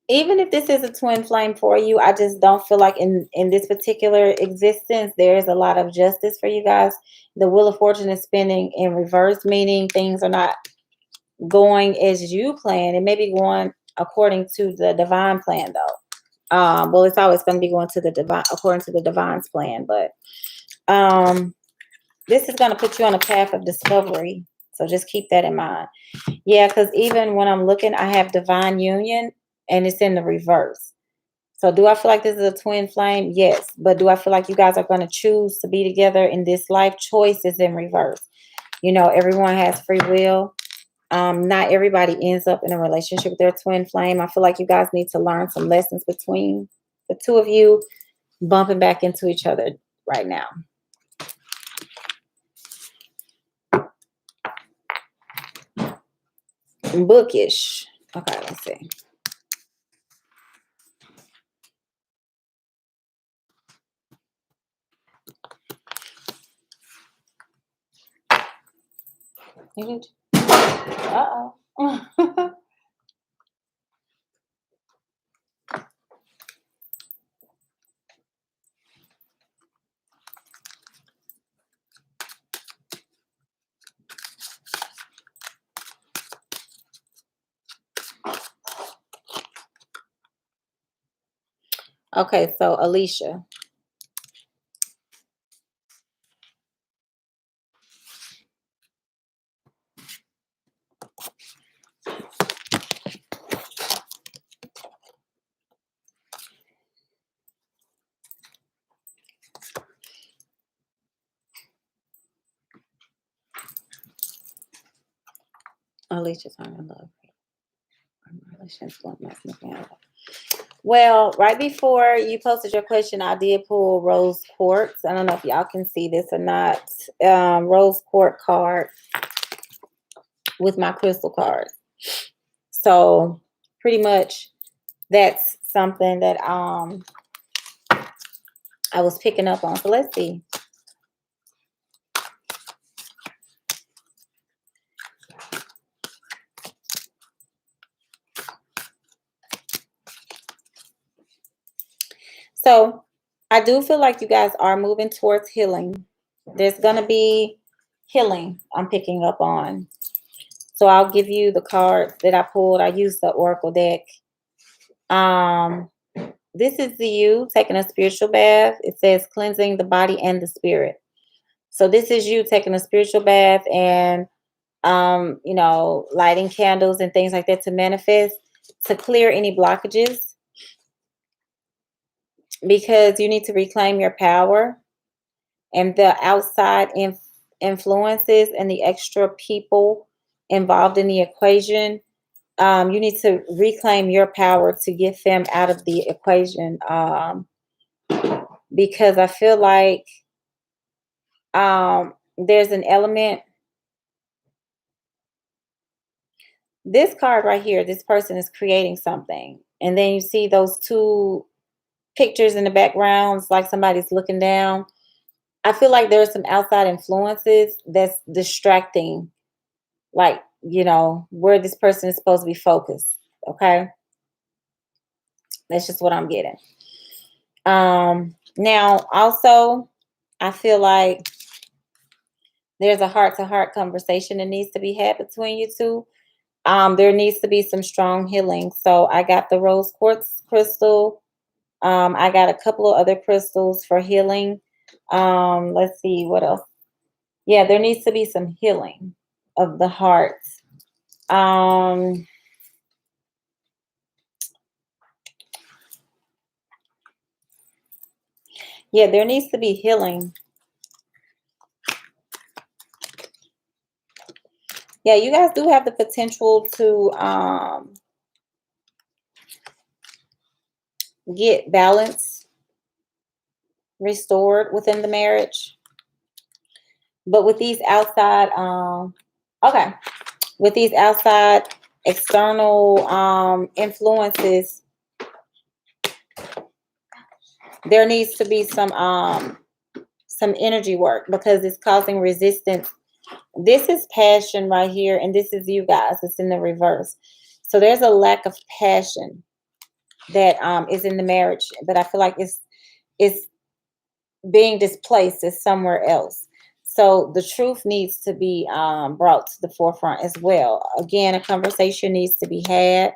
Even if this is a twin flame for you, I just don't feel like in this particular existence there is a lot of justice for you guys. The Wheel of Fortune is spinning in reverse, meaning things are not going as you plan. It may be going according to the divine plan, though. Well, it's always going to be going to the divine, according to the divine's plan. But this is going to put you on a path of discovery. So just keep that in mind. Yeah, because even when I'm looking, I have divine union, and it's in the reverse. So do I feel like this is a twin flame? Yes. But do I feel like you guys are going to choose to be together in this life? Choice is in reverse. You know, everyone has free will. Not everybody ends up in a relationship with their twin flame. I feel like you guys need to learn some lessons between the two of you bumping back into each other right now. Bookish. Okay, let's see. Uh-oh. Okay, so Alicia. Alicia's on love. Well, right before you posted your question, I did pull rose quartz. I don't know if y'all can see this or not. Rose quartz card with my crystal card. So pretty much that's something that I was picking up on. So let's see. So I do feel like you guys are moving towards healing. There's going to be healing I'm picking up on. So I'll give you the cards that I pulled. I used the Oracle deck. This is the you taking a spiritual bath. It says cleansing the body and the spirit. So this is you taking a spiritual bath and you know, lighting candles and things like that to manifest, to clear any blockages, because you need to reclaim your power and the outside influences and the extra people involved in the equation. You need to reclaim your power to get them out of the equation, because I feel like there's an element. This card right here, this person is creating something. And then you see those two pictures in the background. It's like somebody's looking down. I feel like there's some outside influences that's distracting, like, you know, where this person is supposed to be focused. Okay. That's just what I'm getting. Now also, I feel like there's a heart-to-heart conversation that needs to be had between you two. There needs to be some strong healing. So I got the rose quartz crystal. I got a couple of other crystals for healing. Let's see what else. Yeah, there needs to be some healing of the heart. Yeah, there needs to be healing. Yeah, you guys do have the potential to get balance restored within the marriage. But with these outside, okay, with these outside external influences, there needs to be some energy work, because it's causing resistance This is passion right here, and this is you guys. It's in the reverse. So there's a lack of passion that is in the marriage, but I feel like it's being displaced is somewhere else. So the truth needs to be brought to the forefront as well. Again, a conversation needs to be had.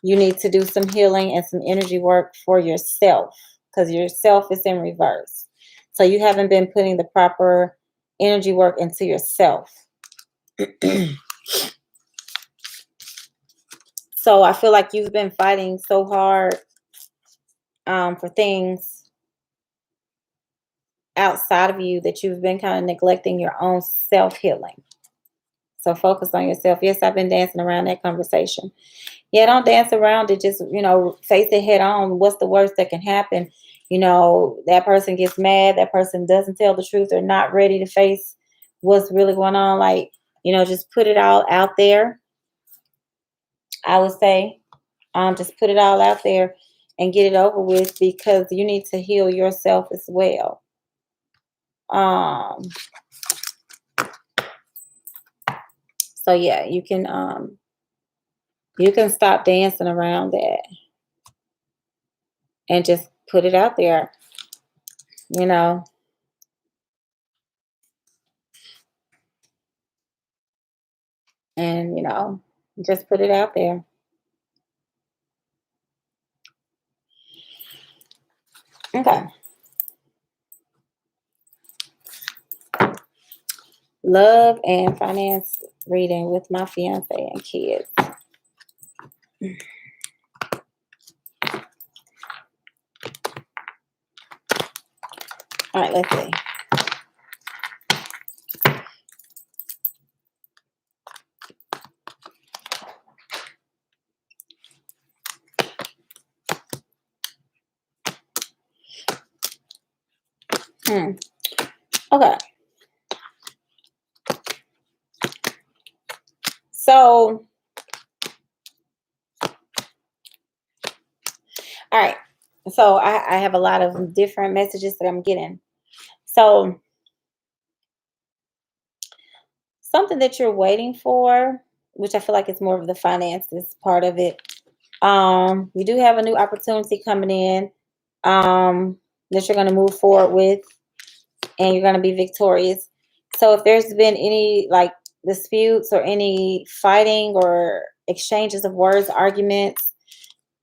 You need to do some healing and some energy work for yourself because yourself is in reverse. So you haven't been putting the proper energy work into yourself. So I feel like you've been fighting so hard for things outside of you that you've been kind of neglecting your own self-healing. So focus on yourself. Yes, I've been dancing around that conversation. Yeah, don't dance around it. Just, face it head on. What's the worst that can happen? That person gets mad. That person doesn't tell the truth. They're not ready to face what's really going on. Like, just put it all out there. I would say, just put it all out there and get it over with because you need to heal yourself as well. So yeah, you can stop dancing around that and just put it out there, you know. And just put it out there. Okay. Love and finance reading with my fiance and kids. All right, let's see. Okay. So, all right. So I have a lot of different messages that I'm getting. So something that you're waiting for, which I feel like it's more of the finances part of it. You do have a new opportunity coming in that you're going to move forward with, and you're going to be victorious. So if there's been any like disputes or any fighting or exchanges of words, arguments,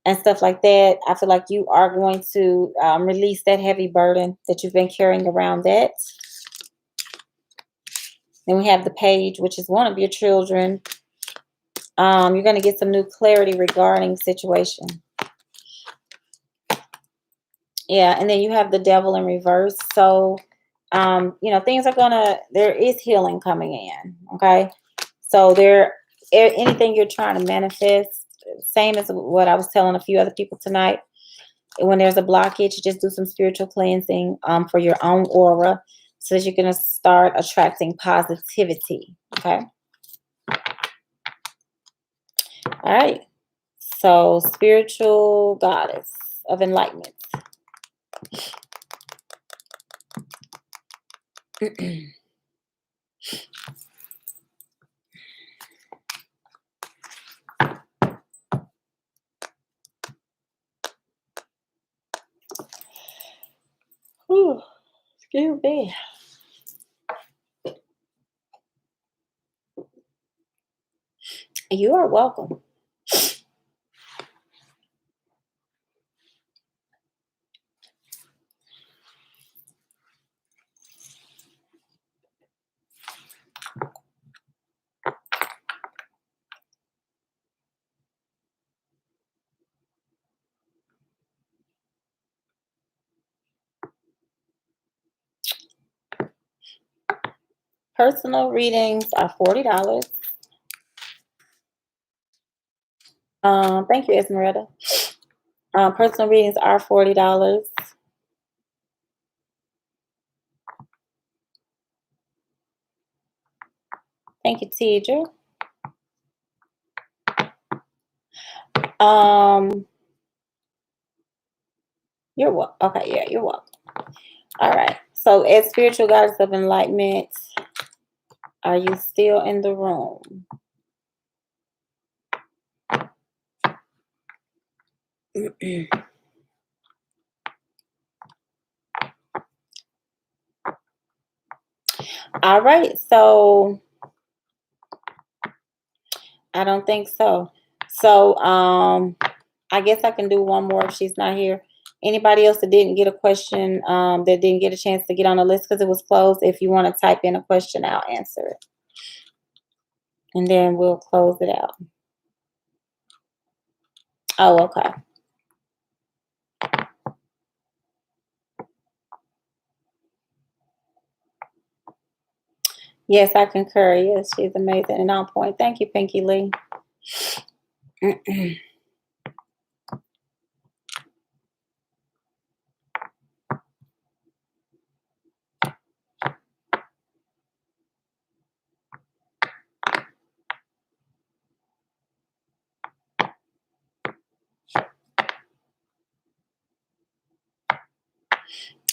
and stuff like that, I feel like you are going to release that heavy burden that you've been carrying around that. Then we have the page, which is one of your children. You're going to get some new clarity regarding situation. Yeah, and then you have the devil in reverse. So, things are there is healing coming in. Okay. So anything you're trying to manifest, same as what I was telling a few other people tonight. When there's a blockage, just do some spiritual cleansing for your own aura so that you're going to start attracting positivity. Okay. All right. So, spiritual goddess of enlightenment. Ooh, excuse me. You are welcome. Personal readings are $40. Thank you, Esmeralda. Personal readings are $40. Thank you, teacher. You're welcome. Okay, yeah, you're welcome. All right. So, as spiritual goddess of enlightenment, Are you still in the room? All right, so I don't think so. So I guess I can do one more if she's not here. Anybody else that didn't get a question, that didn't get a chance to get on the list because it was closed, if you want to type in a question, I'll answer it. And then we'll close it out. Oh, okay. Yes, I concur. Yes, she's amazing and on point. Thank you, Pinky Lee.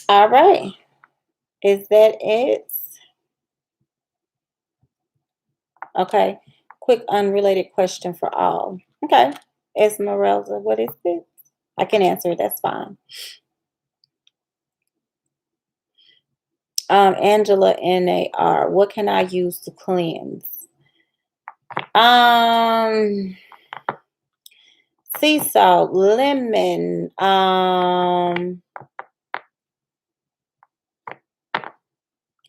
All right. Is that it? Okay. Quick unrelated question for all. Okay. Esmeralda, what is it? I can answer it. That's fine. Angela NAR, what can I use to cleanse? Sea salt, lemon,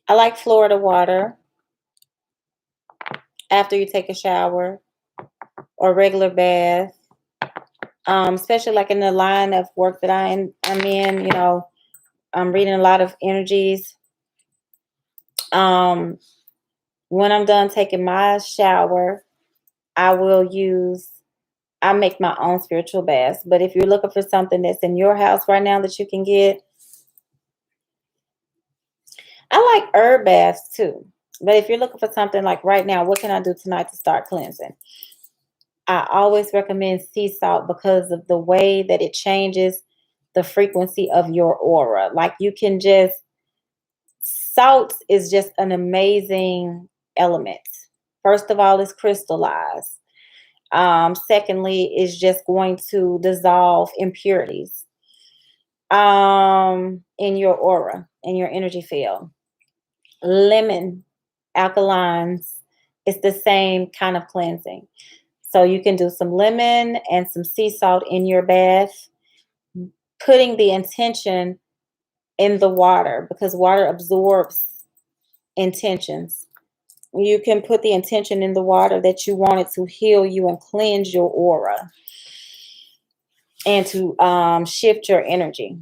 I like Florida water after you take a shower or regular bath. Especially like in the line of work that I'm in, I'm reading a lot of energies. When I'm done taking my shower, I make my own spiritual baths. But if you're looking for something that's in your house right now that you can get, I like herb baths too. But if you're looking for something like right now, what can I do tonight to start cleansing? I always recommend sea salt because of the way that it changes the frequency of your aura. Like salt is just an amazing element. First of all, it's crystallized. Secondly, it's just going to dissolve impurities in your aura, in your energy field. Lemon, alkalines, it's the same kind of cleansing. So you can do some lemon and some sea salt in your bath, putting the intention in the water because water absorbs intentions. You can put the intention in the water that you want it to heal you and cleanse your aura and to shift your energy.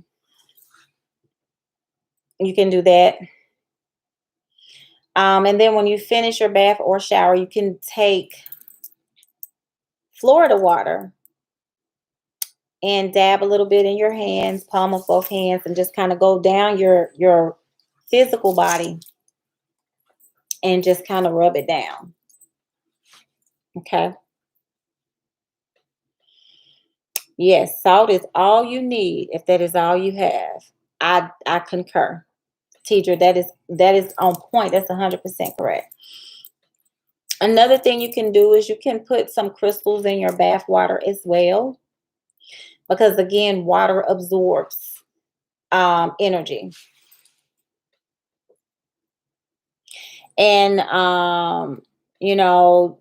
You can do that. And then when you finish your bath or shower, you can take Florida water and dab a little bit in your hands, palm of both hands, and just kind of go down your physical body and just kind of rub it down. Okay. Yes, salt is all you need if that is all you have. I concur. Teacher, that is on point. That's 100% correct. Another thing you can do is you can put some crystals in your bath water as well. Because again, water absorbs energy. And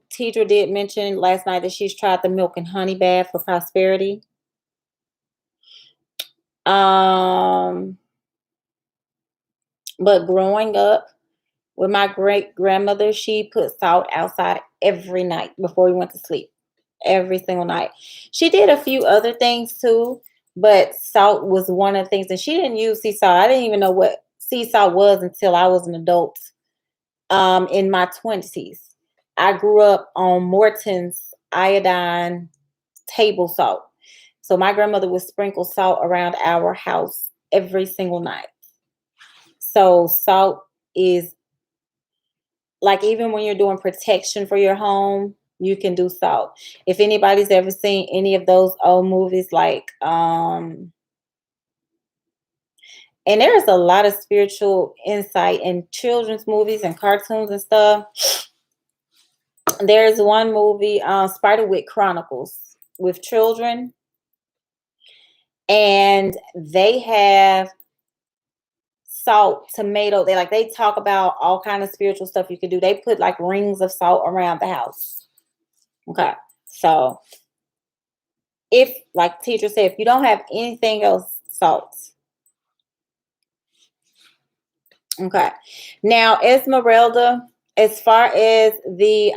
Teacher did mention last night that she's tried the milk and honey bath for prosperity. But growing up with my great grandmother, she put salt outside every night before we went to sleep. Every single night. She did a few other things too, but salt was one of the things. And she didn't use sea salt. I didn't even know what sea salt was until I was an adult in my 20s. I grew up on Morton's iodine table salt. So my grandmother would sprinkle salt around our house every single night. So salt is like, even when you're doing protection for your home, you can do salt. If anybody's ever seen any of those old movies like And there's a lot of spiritual insight in children's movies and cartoons and stuff. There's one movie, Spiderwick Chronicles, with children, and they have salt, tomato. They talk about all kind of spiritual stuff you can do. They put like rings of salt around the house. Okay, so if, like teacher said, if you don't have anything else, salt. Okay, now Esmeralda, as far as the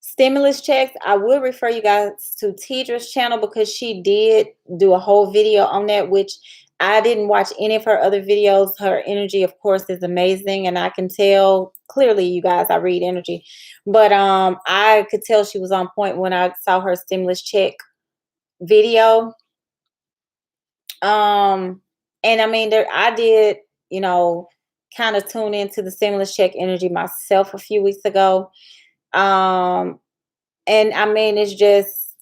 stimulus checks, I will refer you guys to Tedra's channel because she did do a whole video on that, which I didn't watch any of her other videos. Her energy, of course, is amazing, and I can tell clearly, you guys, I read energy. But I could tell she was on point when I saw her stimulus check video. And I mean, I did, kind of tune into the stimulus check energy myself a few weeks ago. And I mean, it's just,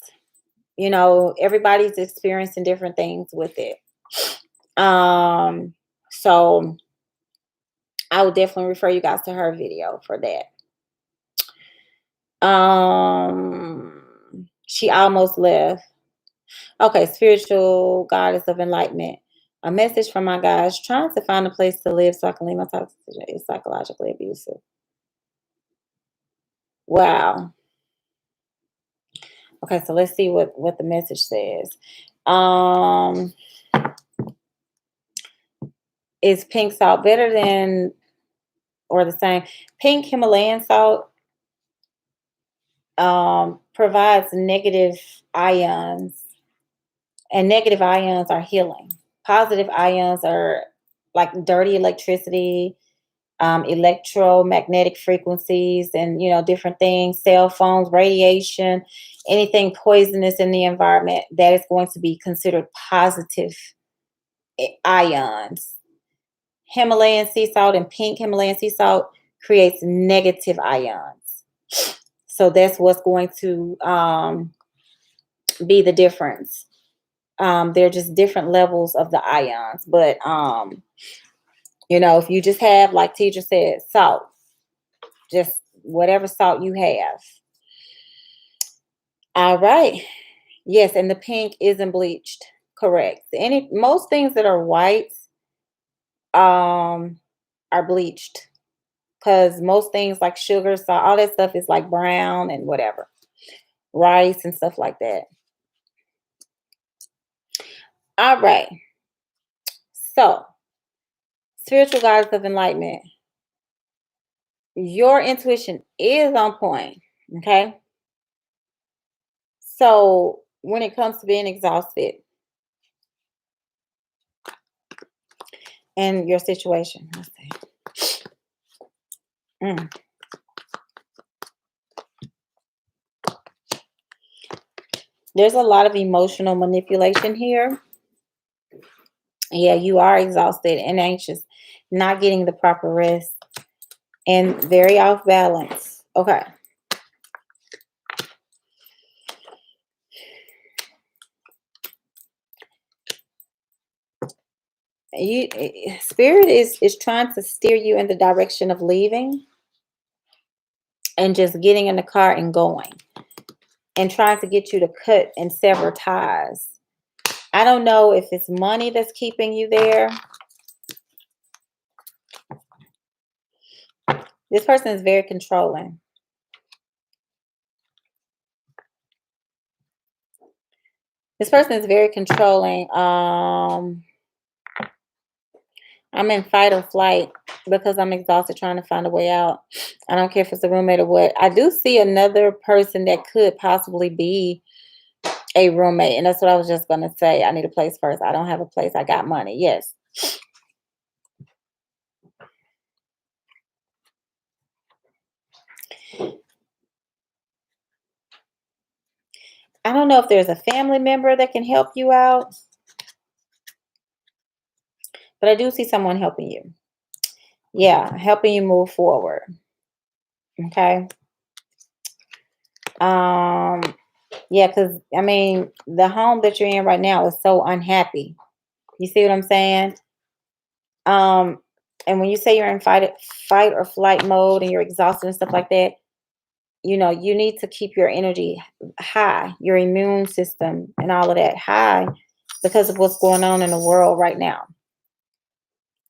everybody's experiencing different things with it. So I would definitely refer you guys to her video for that. She almost left. Okay, spiritual goddess of enlightenment. A message from my guys trying to find a place to live so I can leave my toxic situation. It's psychologically abusive. Wow. Okay, so let's see what the message says. Is pink salt better than or the same? Pink Himalayan salt provides negative ions, and negative ions are healing. Positive ions are like dirty electricity, electromagnetic frequencies, and different things, cell phones, radiation, anything poisonous in the environment that is going to be considered positive ions. Himalayan sea salt and pink Himalayan sea salt creates negative ions. So that's what's going to be the difference. They're just different levels of the ions. But, if you just have, like teacher said, salt, just whatever salt you have. All right. Yes, and the pink isn't bleached. Correct. Most things that are white are bleached, because most things like sugar, salt, all that stuff is like brown and whatever, rice and stuff like that. All right. So, spiritual goddess of enlightenment, your intuition is on point. Okay. So, when it comes to being exhausted and your situation, let's see. There's a lot of emotional manipulation here. Yeah, you are exhausted and anxious, not getting the proper rest, and very off balance. Okay. Spirit is trying to steer you in the direction of leaving and just getting in the car and going, and trying to get you to cut and sever ties. I don't know if it's money that's keeping you there. This person is very controlling. This person is very controlling. I'm in fight or flight because I'm exhausted trying to find a way out. I don't care if it's a roommate or what. I do see another person that could possibly be a roommate. And that's what I was just going to say. I need a place first. I don't have a place. I got money. Yes. I don't know if there's a family member that can help you out, but I do see someone helping you. Yeah, helping you move forward. Okay. Yeah, because I mean, the home that you're in right now is so unhappy. You see what I'm saying? Um, and when you say you're in fight or flight mode and you're exhausted and stuff like that, you need to keep your energy high, your immune system and all of that high because of what's going on in the world right now.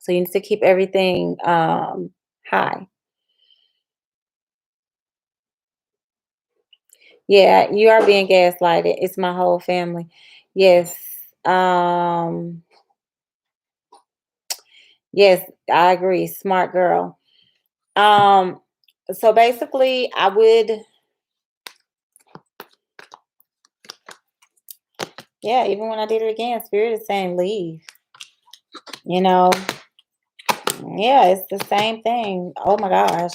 So you need to keep everything high. Yeah, you are being gaslighted. It's my whole family. Yes. Um, yes, I agree. Smart girl. Um, so basically I would, yeah, even when I did it again, spirit is saying leave, you know. Yeah, it's the same thing. Oh my gosh.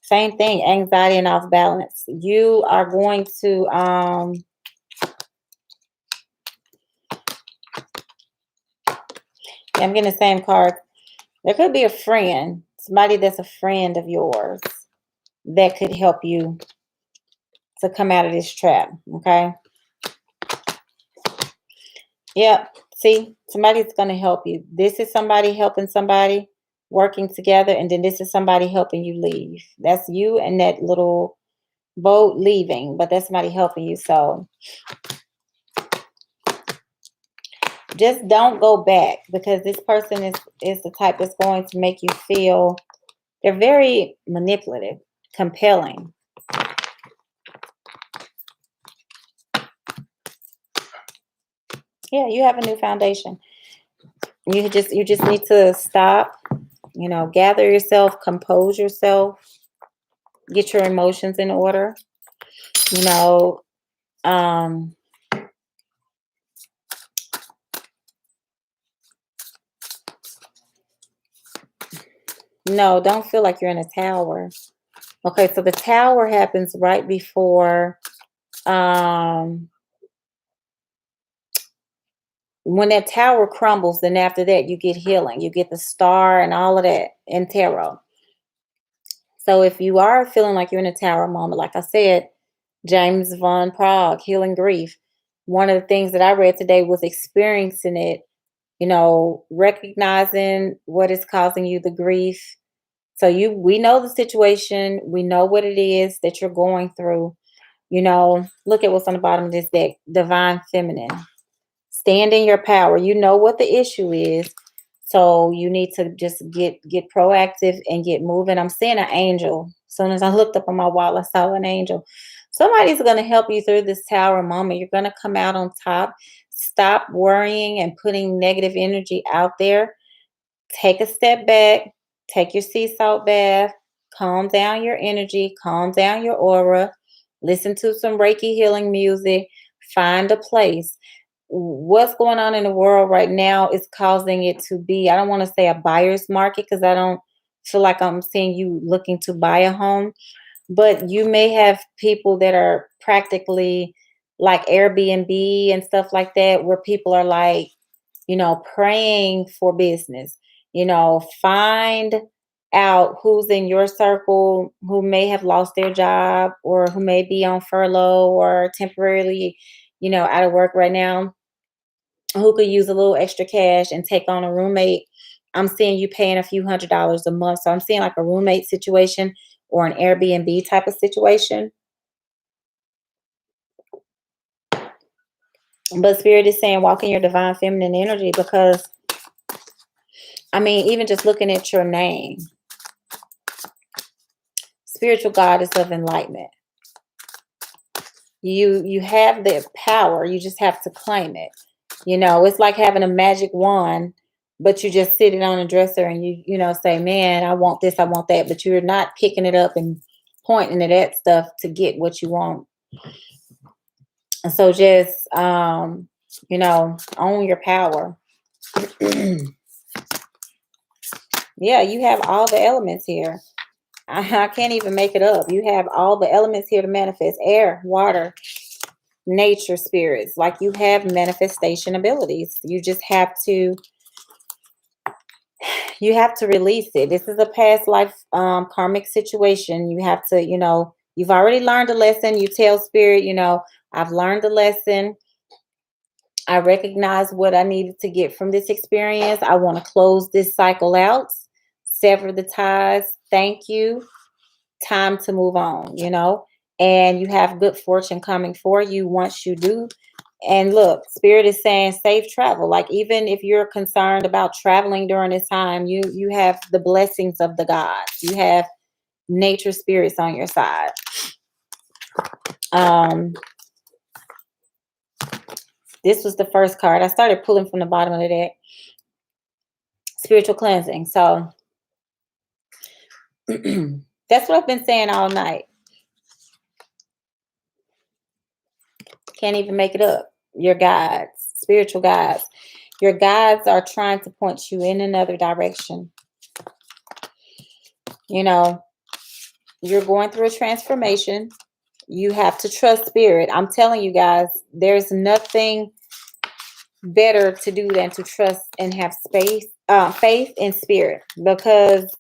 Same thing, anxiety and off balance. You are going to I'm getting the same card. There could be a friend, somebody that's a friend of yours that could help you to come out of this trap. Okay. Yep. See, somebody's going to help you. This is somebody helping somebody working together, and then this is somebody helping you leave. That's you and that little boat leaving, but that's somebody helping you. So just don't go back because this person is the type that's going to make you feel they're very manipulative, compelling. Yeah, you have a new foundation. You just need to stop, gather yourself, compose yourself, get your emotions in order. You know, um no, don't feel like you're in a tower. Okay, so the tower happens right before um when that tower crumbles, then after that you get healing. You get the star and all of that in tarot. So if you are feeling like you're in a tower moment, like I said, James Von Prague, Healing Grief. One of the things that I read today was experiencing it, recognizing what is causing you the grief. So we know the situation, we know what it is that you're going through. Look at what's on the bottom of this deck, Divine Feminine. Stand in your power. You know what the issue is. So you need to just get proactive and get moving. I'm seeing an angel. As soon as I looked up on my wall, I saw an angel. Somebody's going to help you through this tower moment. You're going to come out on top. Stop worrying and putting negative energy out there. Take a step back. Take your sea salt bath. Calm down your energy. Calm down your aura. Listen to some Reiki healing music. Find a place. What's going on in the world right now is causing it to be, I don't want to say a buyer's market because I don't feel like I'm seeing you looking to buy a home, but you may have people that are practically like Airbnb and stuff like that, where people are like, praying for business. Find out who's in your circle who may have lost their job or who may be on furlough or temporarily, out of work right now, who could use a little extra cash and take on a roommate. I'm seeing you paying a few $100s a month. So I'm seeing like a roommate situation or an Airbnb type of situation. But Spirit is saying walk in your divine feminine energy because, I mean, even just looking at your name, spiritual goddess of enlightenment. You have the power. You just have to claim it. It's like having a magic wand, but you just sit it on a dresser and you say, man, I want this, I want that. But you're not picking it up and pointing at that stuff to get what you want. And so just, own your power. Yeah, you have all the elements here. I can't even make it up. You have all the elements here to manifest: air, water, nature, spirits. Like you have manifestation abilities. You have to release it. This is a past life karmic situation. You have to, you've already learned a lesson. You tell spirit, I've learned a lesson. I recognize what I needed to get from this experience. I want to close this cycle out, sever the ties. Thank you. Time to move on, and you have good fortune coming for you once you do. And look, Spirit is saying safe travel. Like, even if you're concerned about traveling during this time, you have the blessings of the gods. You have nature spirits on your side. This was the first card. I started pulling from the bottom of the deck. Spiritual cleansing. So that's what I've been saying all night. Can't even make it up. Your guides, spiritual guides. Your guides are trying to point you in another direction. You're going through a transformation. You have to trust spirit. I'm telling you guys, there's nothing better to do than to trust and have faith in spirit, because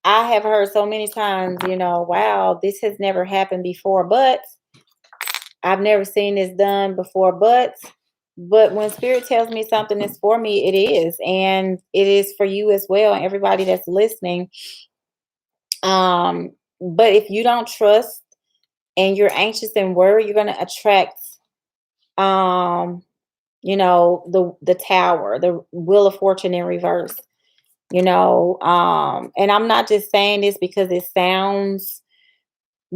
I have heard so many times, wow, this has never happened before, but I've never seen this done before, but when spirit tells me something is for me, it is, and it is for you as well, and everybody that's listening. But if you don't trust and you're anxious and worried, you're going to attract the tower, the wheel of fortune in reverse. And I'm not just saying this because it sounds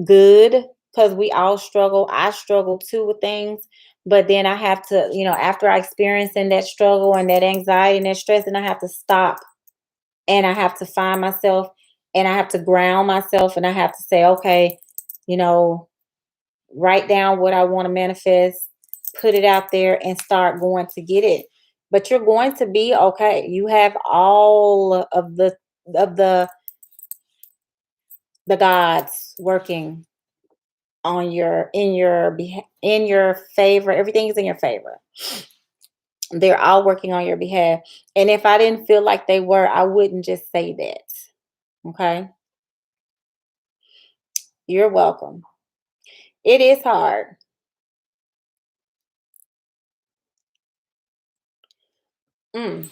good, because we all struggle. I struggle too with things, but then I have to, after I experience in that struggle and that anxiety and that stress, and I have to stop, and I have to find myself, and I have to ground myself, and I have to say, okay, write down what I want to manifest, put it out there, and start going to get it. But you're going to be okay. You have all of the gods working on in your favor. Everything is in your favor. They're all working on your behalf. And if I didn't feel like they were, I wouldn't just say that. Okay? You're welcome. It is hard. Mm.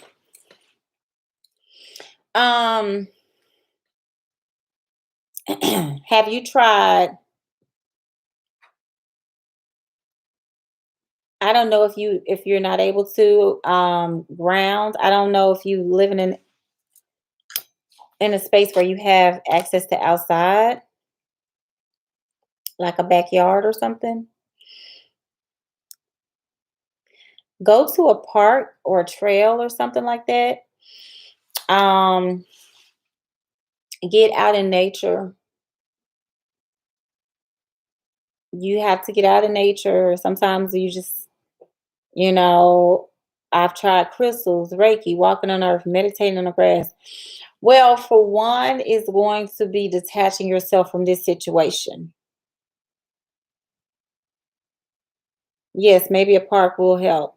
Have you tried? I don't know if you're not able to ground. I don't know if you living in a space where you have access to outside, like a backyard or something. Go to a park or a trail or something like that. Um, get out in nature. You have to get out in nature. Sometimes you just, you know, I've tried crystals, Reiki, walking on earth, meditating on the grass. Well, for one, is going to be detaching yourself from this situation. Yes, maybe a park will help.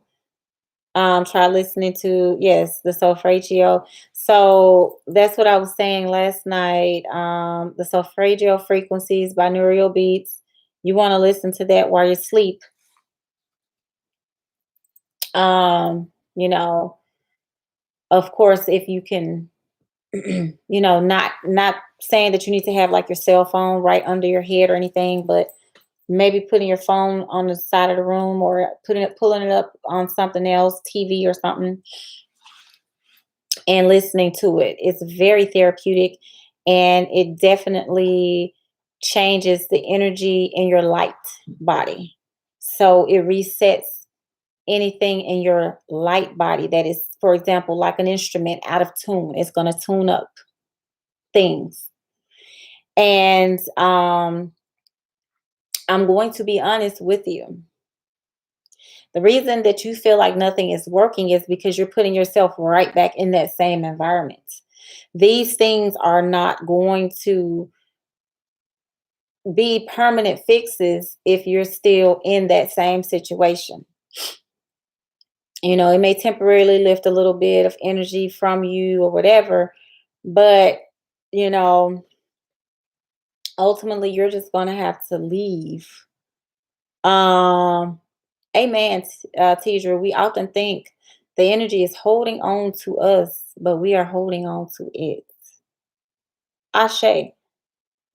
Try listening to, yes, the solfeggio. So that's what I was saying last night. The solfeggio frequencies, binaural beats. You want to listen to that while you sleep. You know, of course, if you can, not saying that you need to have like your cell phone right under your head or anything, but maybe putting your phone on the side of the room, or pulling it up on something else, TV or something, and listening to it. It's very therapeutic, and it definitely changes the energy in your light body. So it resets anything in your light body that is, for example, like an instrument out of tune. It's going to tune up things. And I'm going to be honest with you. The reason that you feel like nothing is working is because you're putting yourself right back in that same environment. These things are not going to be permanent fixes if you're still in that same situation. It may temporarily lift a little bit of energy from you or whatever, but, you know, ultimately you're just going to have to leave. Amen, Tidra. We often think the energy is holding on to us, but we are holding on to it. Ashe,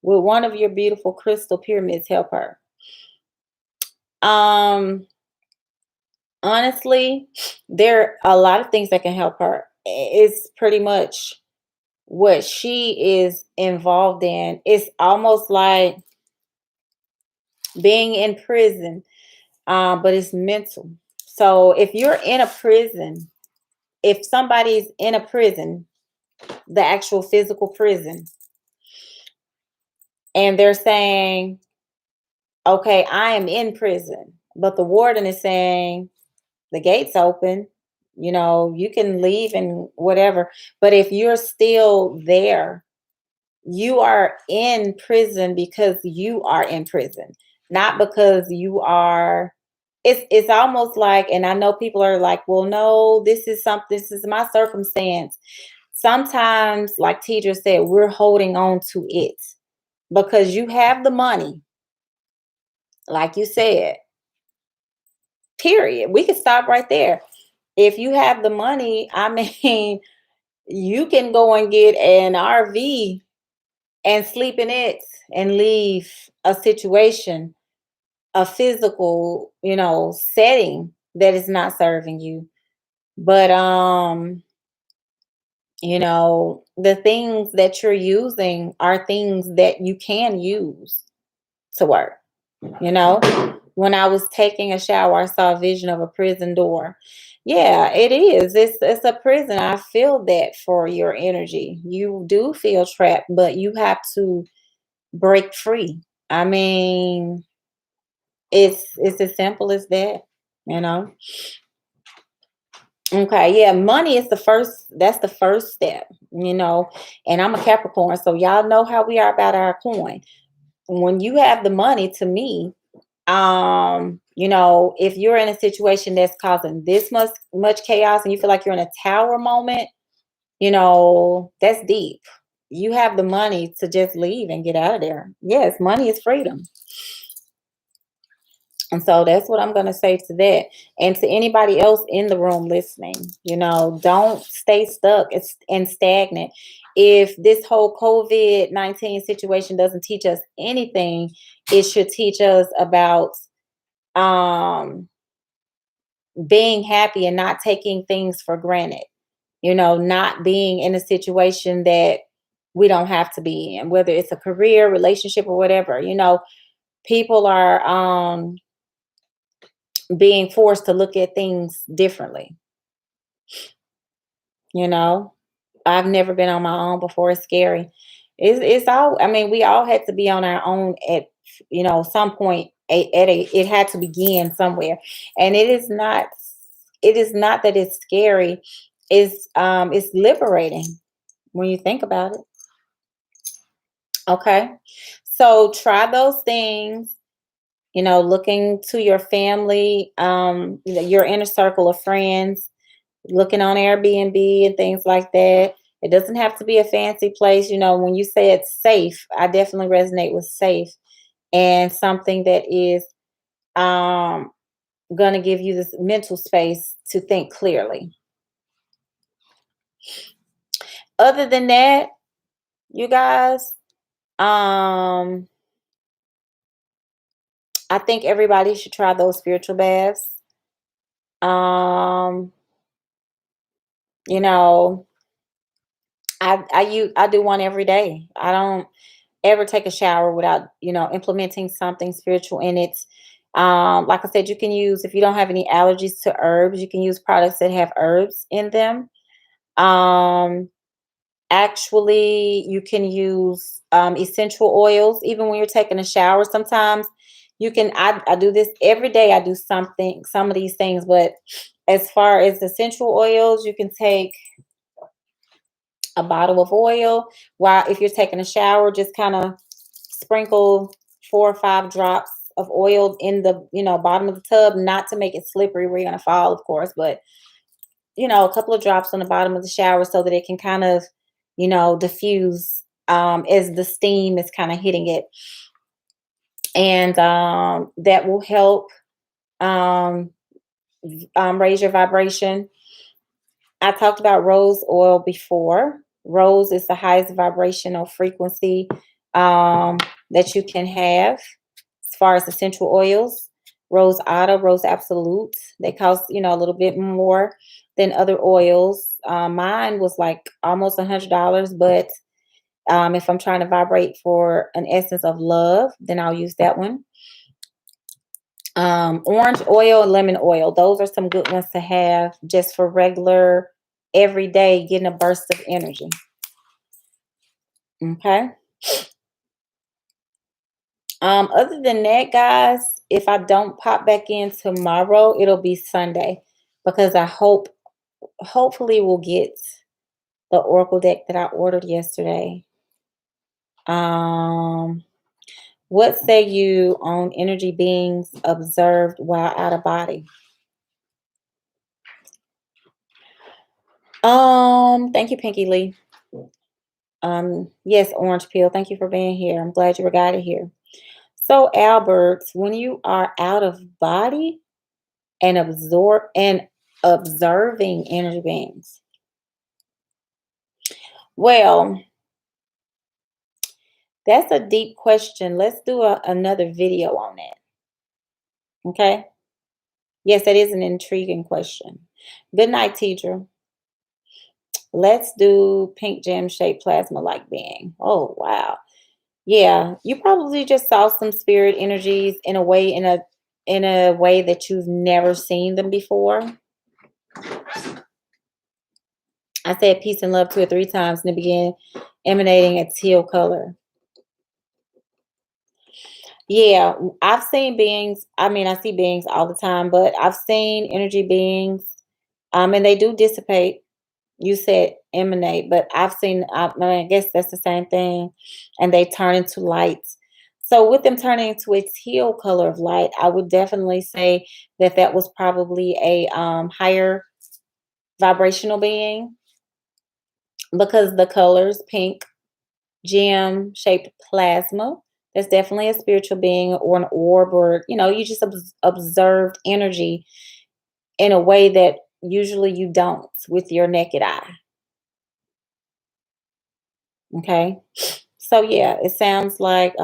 will one of your beautiful crystal pyramids help her? Um, Honestly, there are a lot of things that can help her. It's pretty much what she is involved in. It's almost like being in prison, but it's mental. So if you're in a prison, if somebody's in a prison, the actual physical prison, and they're saying, okay, I am in prison, but the warden is saying, the gate's open, you can leave and whatever. But if you're still there, you are in prison because you are in prison, not because you are. It's almost like, and I know people are like, well, no, this is something, this is my circumstance. Sometimes, like Tidra said, we're holding on to it because you have the money, like you said, period. We could stop right there. If you have the money, I mean, you can go and get an RV and sleep in it and leave a situation, a physical, setting that is not serving you. But the things that you're using are things that you can use to work. You know, when I was taking a shower, I saw a vision of a prison door. Yeah, it is. It's a prison. I feel that for your energy. You do feel trapped, but you have to break free. I mean, it's as simple as that, you know. Okay, yeah, money is that's the first step. And I'm a Capricorn, so y'all know how we are about our coin. When you have the money, to me, if you're in a situation that's causing this much chaos and you feel like you're in a tower moment, that's deep. You have the money to just leave and get out of there. Yes, money is freedom. And so that's what I'm going to say to that. And to anybody else in the room listening, don't stay stuck and stagnant. If this whole COVID-19 situation doesn't teach us anything, it should teach us about um, being happy and not taking things for granted, not being in a situation that we don't have to be in, whether it's a career, relationship, or whatever. People are being forced to look at things differently. You know, I've never been on my own before. It's scary. It's all. I mean, we all had to be on our own at some point. It had to begin somewhere, and it is not. It is not that it's scary. It's liberating when you think about it. Okay, so try those things. Looking to your family, your inner circle of friends, looking on Airbnb and things like that. It doesn't have to be a fancy place. When you say it's safe, I definitely resonate with safe and something that is um, going to give you this mental space to think clearly. Other than that, you guys, I think everybody should try those spiritual baths. Um, you know, I do one every day. I don't ever take a shower without implementing something spiritual in it. Like I said, you can use, if you don't have any allergies to herbs, you can use products that have herbs in them. um Actually, you can use essential oils even when you're taking a shower. Sometimes you can, I do this every day. I do some of these things, but as far as essential oils, you can take a bottle of oil. While if you're taking a shower, just kind of sprinkle 4 or 5 drops of oil in the bottom of the tub, not to make it slippery where you're gonna fall, of course, but a couple of drops on the bottom of the shower so that it can kind of diffuse as the steam is kind of hitting it, and that will help um, raise your vibration. I talked about rose oil before. Rose is the highest vibrational frequency um, that you can have as far as essential oils. Rose Otto, Rose Absolute. They cost, a little bit more than other oils. Mine was like almost $100, but if I'm trying to vibrate for an essence of love, then I'll use that one. Orange oil and lemon oil. Those are some good ones to have just for regular, everyday, getting a burst of energy. Okay. Other than that, guys, if I don't pop back in tomorrow, it'll be Sunday because hopefully we'll get the Oracle deck that I ordered yesterday. Um, what say you on energy beings observed while out of body? Thank you, Pinky Lee. Yes, Orange Peel. Thank you for being here. I'm glad you were guided here. So, Albert, when you are out of body and observing energy beings, well, that's a deep question. Let's do another video on that. Okay. Yes, that is an intriguing question. Good night, teacher. Let's do pink gem shaped plasma like being. Oh, wow. Yeah, you probably just saw some spirit energies in a way that you've never seen them before. I said peace and love 2 or 3 times and it began emanating a teal color. Yeah, I've seen beings. I mean, I see beings all the time, but I've seen energy beings, and they do dissipate. You said emanate, but I've seen. I mean, I guess that's the same thing, and they turn into light. So, with them turning into a teal color of light, I would definitely say that that was probably a higher vibrational being because the colors pink, gem shaped plasma. That's definitely a spiritual being or an orb, or you just observed energy in a way that usually you don't with your naked eye. Okay. So yeah, it sounds like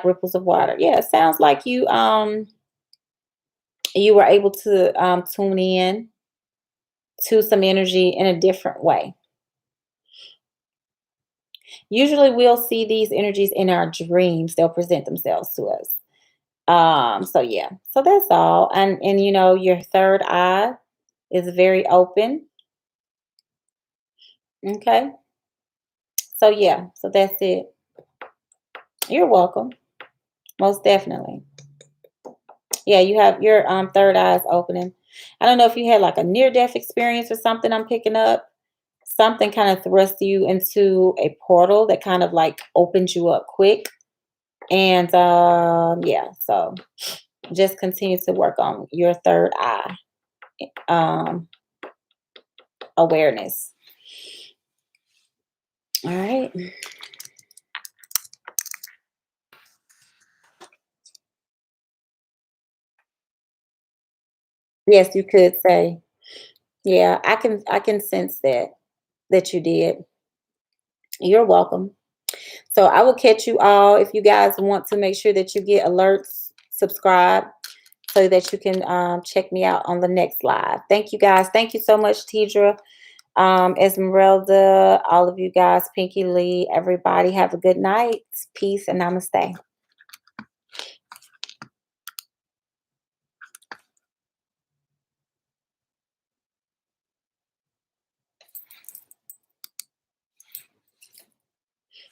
ripples of water. Yeah, it sounds like you were able to tune in to some energy in a different way. Usually we'll see these energies in our dreams. They'll present themselves to us. So yeah. So that's all. And your third eye is very open. Okay. So yeah. So that's it. You're welcome. Most definitely. Yeah, you have your third eye is opening. I don't know if you had like a near death experience or something I'm picking up. Something kind of thrusts you into a portal that kind of like opens you up quick. And yeah, so just continue to work on your third eye um awareness. All right. Yes, you could say. Yeah, I can sense that you did. You're welcome. So I will catch you all. If you guys want to make sure that you get alerts, subscribe so that you can check me out on the next live. Thank you guys. Thank you so much, Tidra, Esmeralda, all of you guys, Pinky Lee, everybody. Have a good night. Peace and namaste.